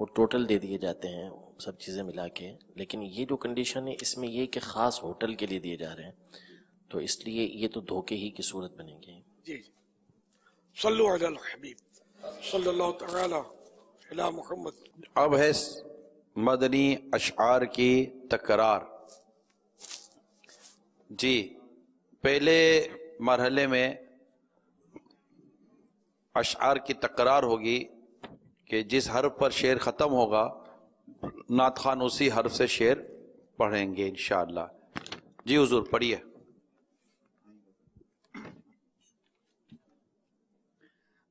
وہ ٹوٹل دے دیے جاتے ہیں سب چیزیں ملا کے، لیکن یہ جو کنڈیشن ہے اس میں یہ کہ خاص ہوٹل کے لیے دیے جا رہے ہیں، تو اس لیے یہ تو دھوکے ہی کی صورت بنے گی. جی صلو علی الحبیب صلی اللہ تعالی علی محمد. اب ہے مدنی اشعار کی تکرار. جی پہلے مرحلے میں اشعار کی تکرار ہوگی کہ جس حرف پر شعر ختم ہوگا نعت خوان اسی حرف سے شعر پڑھیں گے انشاءاللہ. جی حضور پڑھیے.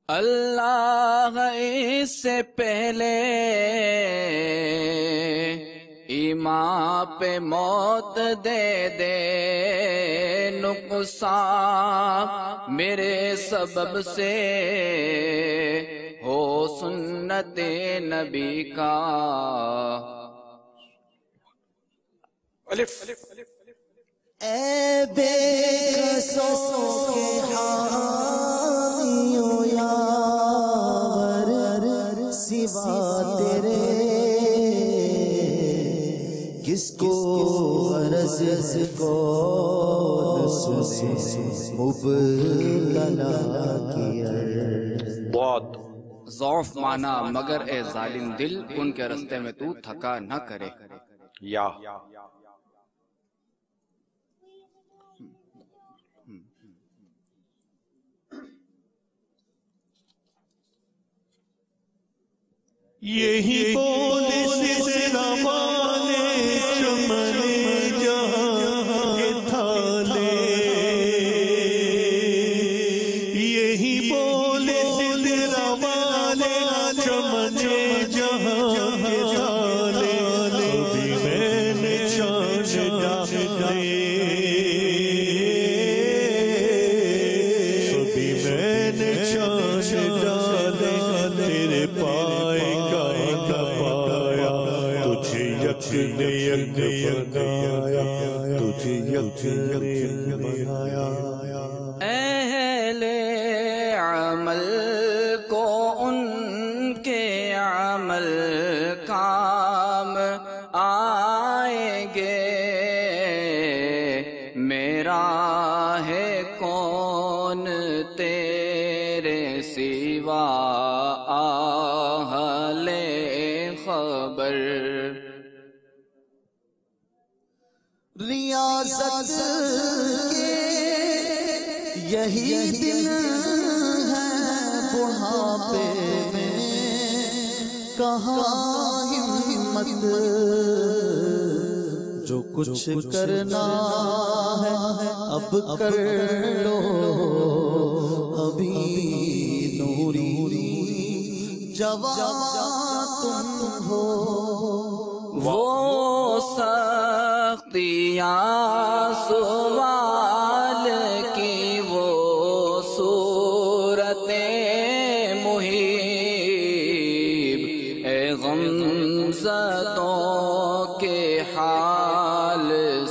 اللہ اس سے پہلے ایمان پہ موت دے دے، نقصان میرے سبب سے ہو سنت نبی کا. اے بے قصوں کے حامیوں یار سوا تیرے کس کو غرض کو سنے مبتلا کیا. بہت ضعف مانا مگر اے ظالم دل ان کے رستے میں تو تھکا نہ کرے. یا یہی بولے سلسلہ والے چمنے جہاں کے تھالے، یہی بولے سلسلہ والے چمنے جہاں کے تھالے. ابھی میں نے چاند ڈالے، ابھی میں نے چاند ڈالے، تیرے پائے اہل عمل کو ان کے عمل کام آئیں گے، میرا ہے کون تیرے سوا اہل خبر. ریاضت کے یہی دن ہے بڑھاپے میں، کہاں ہمت جو کچھ کرنا ہے اب کر لو، ابھی نوری جوان تم ہو. وہ سختیاں سوال کی وہ صورت محیب، اے غمزدوں کے حال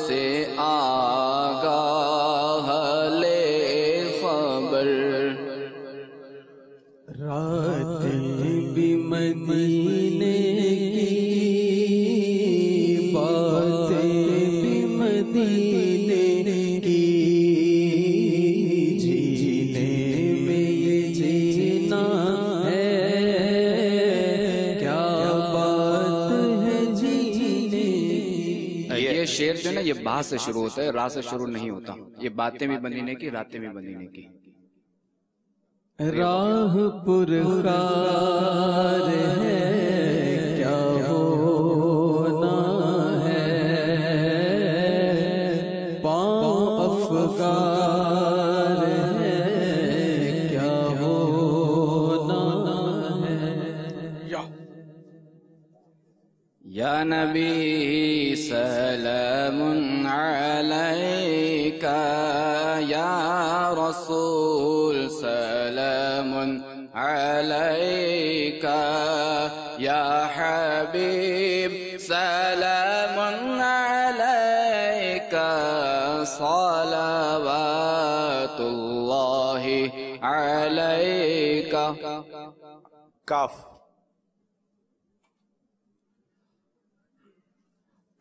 سے آگاہ لے خبر. راتیں بھی مدینے کی، باتیں بھی مدینے کی، جینے میں یہ جینا ہے، کیا بات ہے جینے. یہ شعر جو ہے نا یہ با سے شروع ہوتا ہے، را سے شروع نہیں ہوتا. یہ باتیں بھی مدینے کی، راتیں بھی مدینے کی. راہ پرخار ہے کیا ہونا ہے، پاؤں افکار ہے کیا ہونا ہے. یا نبی سلام علیکہ، یا رسول سلام علیکہ، یا حبیب سلام علیکہ، صلوات اللہ علیکہ. کاف.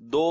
2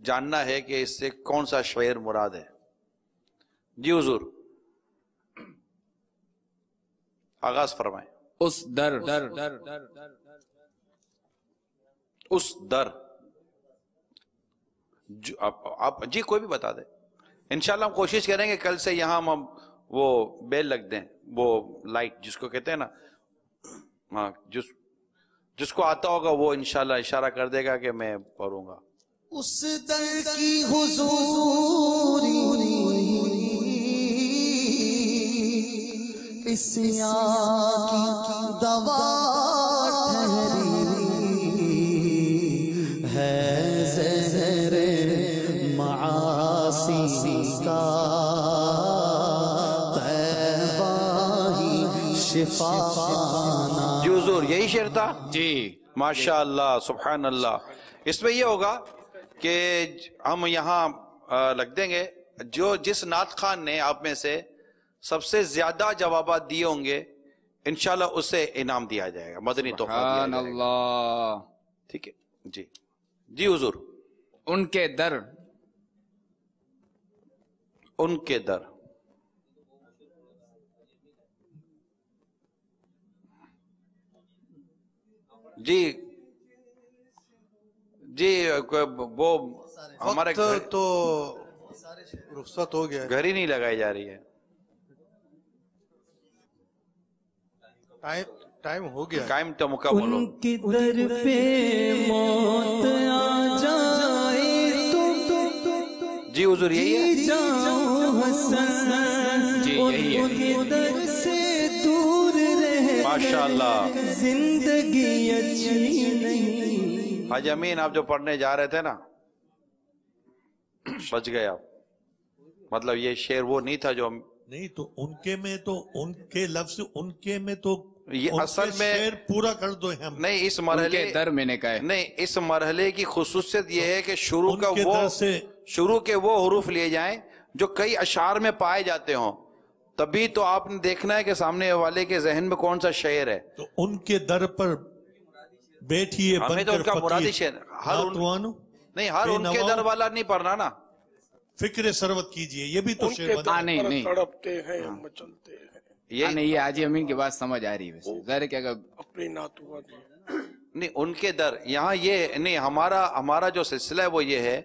جاننا ہے کہ اس سے کون سا شعر مراد ہے. جی حضور آغاز فرمائیں. اس در اس در آپ جی کوئی بھی بتا دیں. انشاءاللہ ہم کوشش کریں گے کل سے یہاں ہم وہ بیل لگ دیں, وہ لائٹ جس کو کہتے ہیں نا, ہاں جس کو آتا ہوگا وہ انشاءاللہ اشارہ کر دے گا کہ میں پڑھوں گا. اس در کی حضوری عصیاں کی دوا ٹھہری ہے, زہر معاصی کا طیبہ ہی شفا خانہ. جی حضور یہی شعر تھا. جی ماشاءاللہ سبحان اللہ. اس میں یہ ہوگا کہ ہم یہاں لگ دیں گے, جو جس نعت خان نے آپ میں سے سب سے زیادہ جوابات دیے ہوں گے انشاءاللہ اسے انعام دیا جائے گا, مدنی تحفہ دیا سبحان جائے گا. اللہ. ٹھیک ہے جی. جی حضور ان کے در ان کے در جی جی وہ ہمارے وقت تو رخصت ہو گیا, گھر ہی نہیں لگائی جا رہی ہے. ٹائم ہو گیا. ٹائم تو مکمل ہو. ان کی در پہ موت آ جائے تو جی حضور یہی ہے. جی یہی ہے. در سے دور رہے ماشاءاللہ. زندگی اچھی نہیں. حاج امین آپ جو پڑھنے جا رہے تھے نا بچ گئے آپ. مطلب یہ شعر وہ نہیں تھا جو نہیں تو ان کے میں تو ان کے لفظ ان کے میں تو یہ اصل میں شعر پورا کر دو ہم. نہیں اس مرحلے ان کے در میں نے کہا ہے. نہیں اس مرحلے کی خصوصیت یہ ہے کہ شروع ان کا کے وہ در سے شروع کے وہ حروف لیے جائیں جو کئی اشعار میں پائے جاتے ہوں, تبھی تو آپ نے دیکھنا ہے کہ سامنے والے کے ذہن میں کون سا شعر ہے. تو ان کے در پر بیٹھیے ہمیں بن تو ان کا کر مرادی فقیر شعر ہر نہیں ہر ان کے در والا نہیں پڑھنا نا. فکر سروت کیجئے, یہ بھی تو شعر بنا. نہیں تڑپتے ہیں مچلتے ہیں. یہ حاجی امین کی بات سمجھ آ رہی ہے. ویسے ظاہر ہے کہ اگر اپنی نعت ہوا نہیں ان کے در یہاں یہ نہیں, ہمارا جو سلسلہ ہے وہ یہ ہے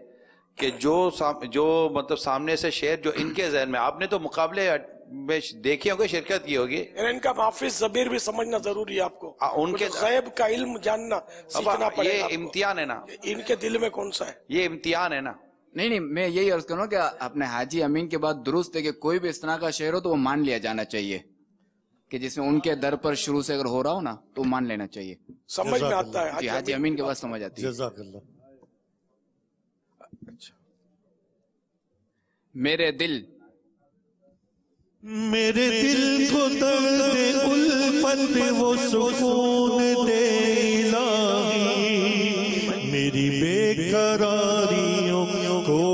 کہ جو مطلب سامنے سے شعر جو ان کے ذہن میں, آپ نے تو مقابلے میں دیکھے ہوں گے, شرکت کی ہوگی. ان کا حافظ ضمیر بھی سمجھنا ضروری ہے آپ کو. ان کے غیب کا علم جاننا سیکھنا پڑے گا. یہ امتحان ہے نا, ان کے دل میں کون سا ہے, یہ امتحان ہے نا. نہیں میں یہی عرض کروں کہ اپنے حاجی امین کے بعد درست ہے کہ کوئی بھی اس طرح کا شعر ہو تو وہ مان لیا جانا چاہیے, کہ جس میں ان کے در پر شروع سے اگر ہو رہا ہو نا تو مان لینا چاہیے. سمجھ میں آتا ہے. جی حاجی امین کے بعد سمجھ آتی ہے. جزاک اللہ. میرے دل کو درد الفت وہ سکون دے الہی, میری بے قراریوں کو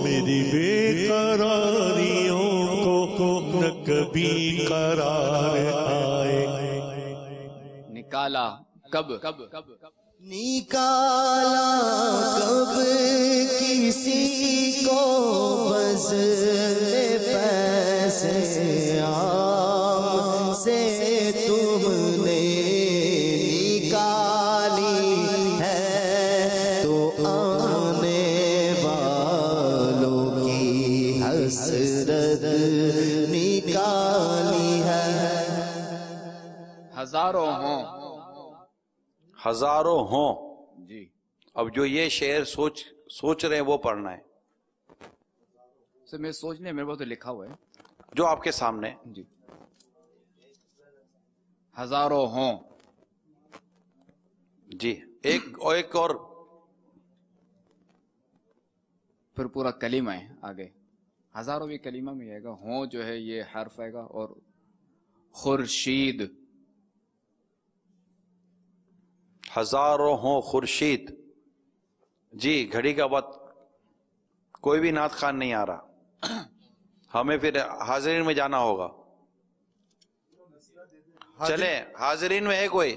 میری بے قراریوں کو نہ کبھی قرار آئے. نکالا کب نکالا کب کسی کو بذل پیسے عام سے تم نے نکالی ہے تو آنے والوں کی حسرت نکالی ہے. ہزاروں ہوں. جی اب جو یہ شعر سوچ رہے ہیں وہ پڑھنا ہے. سر میں سوچنے میرے پاس تو لکھا ہوا ہے جو آپ کے سامنے. جی ہزاروں ہوں. جی ایک اور پھر پورا کلمہ ہے آگے. ہزاروں بھی کلمہ میں آئے گا. ہوں جو ہے یہ حرف آئے گا. اور خورشید ہزاروں ہوں خورشید. جی گھڑی کا وقت, کوئی بھی نعت خان نہیں آ رہا, ہمیں پھر حاضرین میں جانا ہوگا. چلیں حاضرین میں ہے کوئی,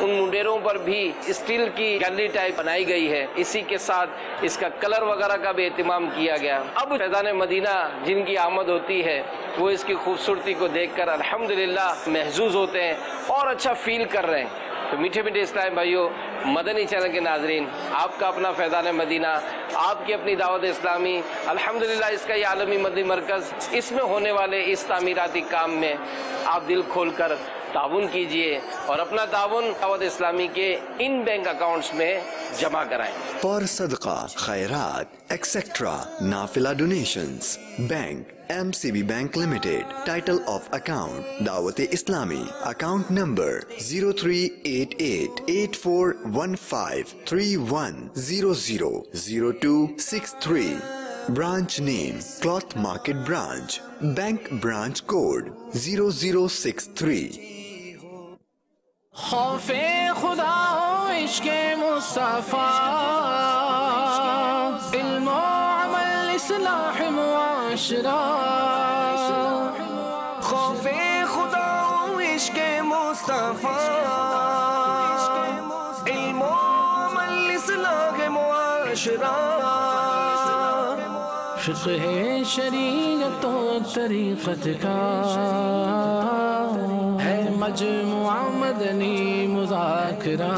ان منڈیروں پر بھی اسٹیل کی گیلری ٹائپ بنائی گئی ہے، اسی کے ساتھ اس کا کلر وغیرہ کا بھی اہتمام کیا گیا۔ اب فیضان مدینہ جن کی آمد ہوتی ہے وہ اس کی خوبصورتی کو دیکھ کر الحمدللہ محظوظ ہوتے ہیں اور اچھا فیل کر رہے ہیں۔ تو میٹھے میٹھے اسلام بھائیوں، مدنی چینل کے ناظرین، آپ کا اپنا فیضان مدینہ، آپ کی اپنی دعوت اسلامی، الحمدللہ اس کا یہ عالمی مدنی مرکز، اس میں ہونے والے اس تعمیراتی کام میں آپ دل کھول کر تعاون کیجئے اور اپنا تعاون دعوت اسلامی کے ان بینک اکاؤنٹس میں جمع کرائیں۔ For صدقہ، خیرات, etc. نافلہ donations. Bank MCB Bank Limited. Title of account دعوت اسلامی. Account number 0388841531000263. Branch name Cloth Market Branch. Bank branch code 0063. خوف خدا و عشق مصطفیٰ، علم و عمل اصلاح معاشرہ۔ خوف خدا و عشق مصطفیٰ، علم و عمل اصلاح معاشرہ۔ فقہ شریعت و طریقت کا ہے مجموعہ مدنی مذاکرہ۔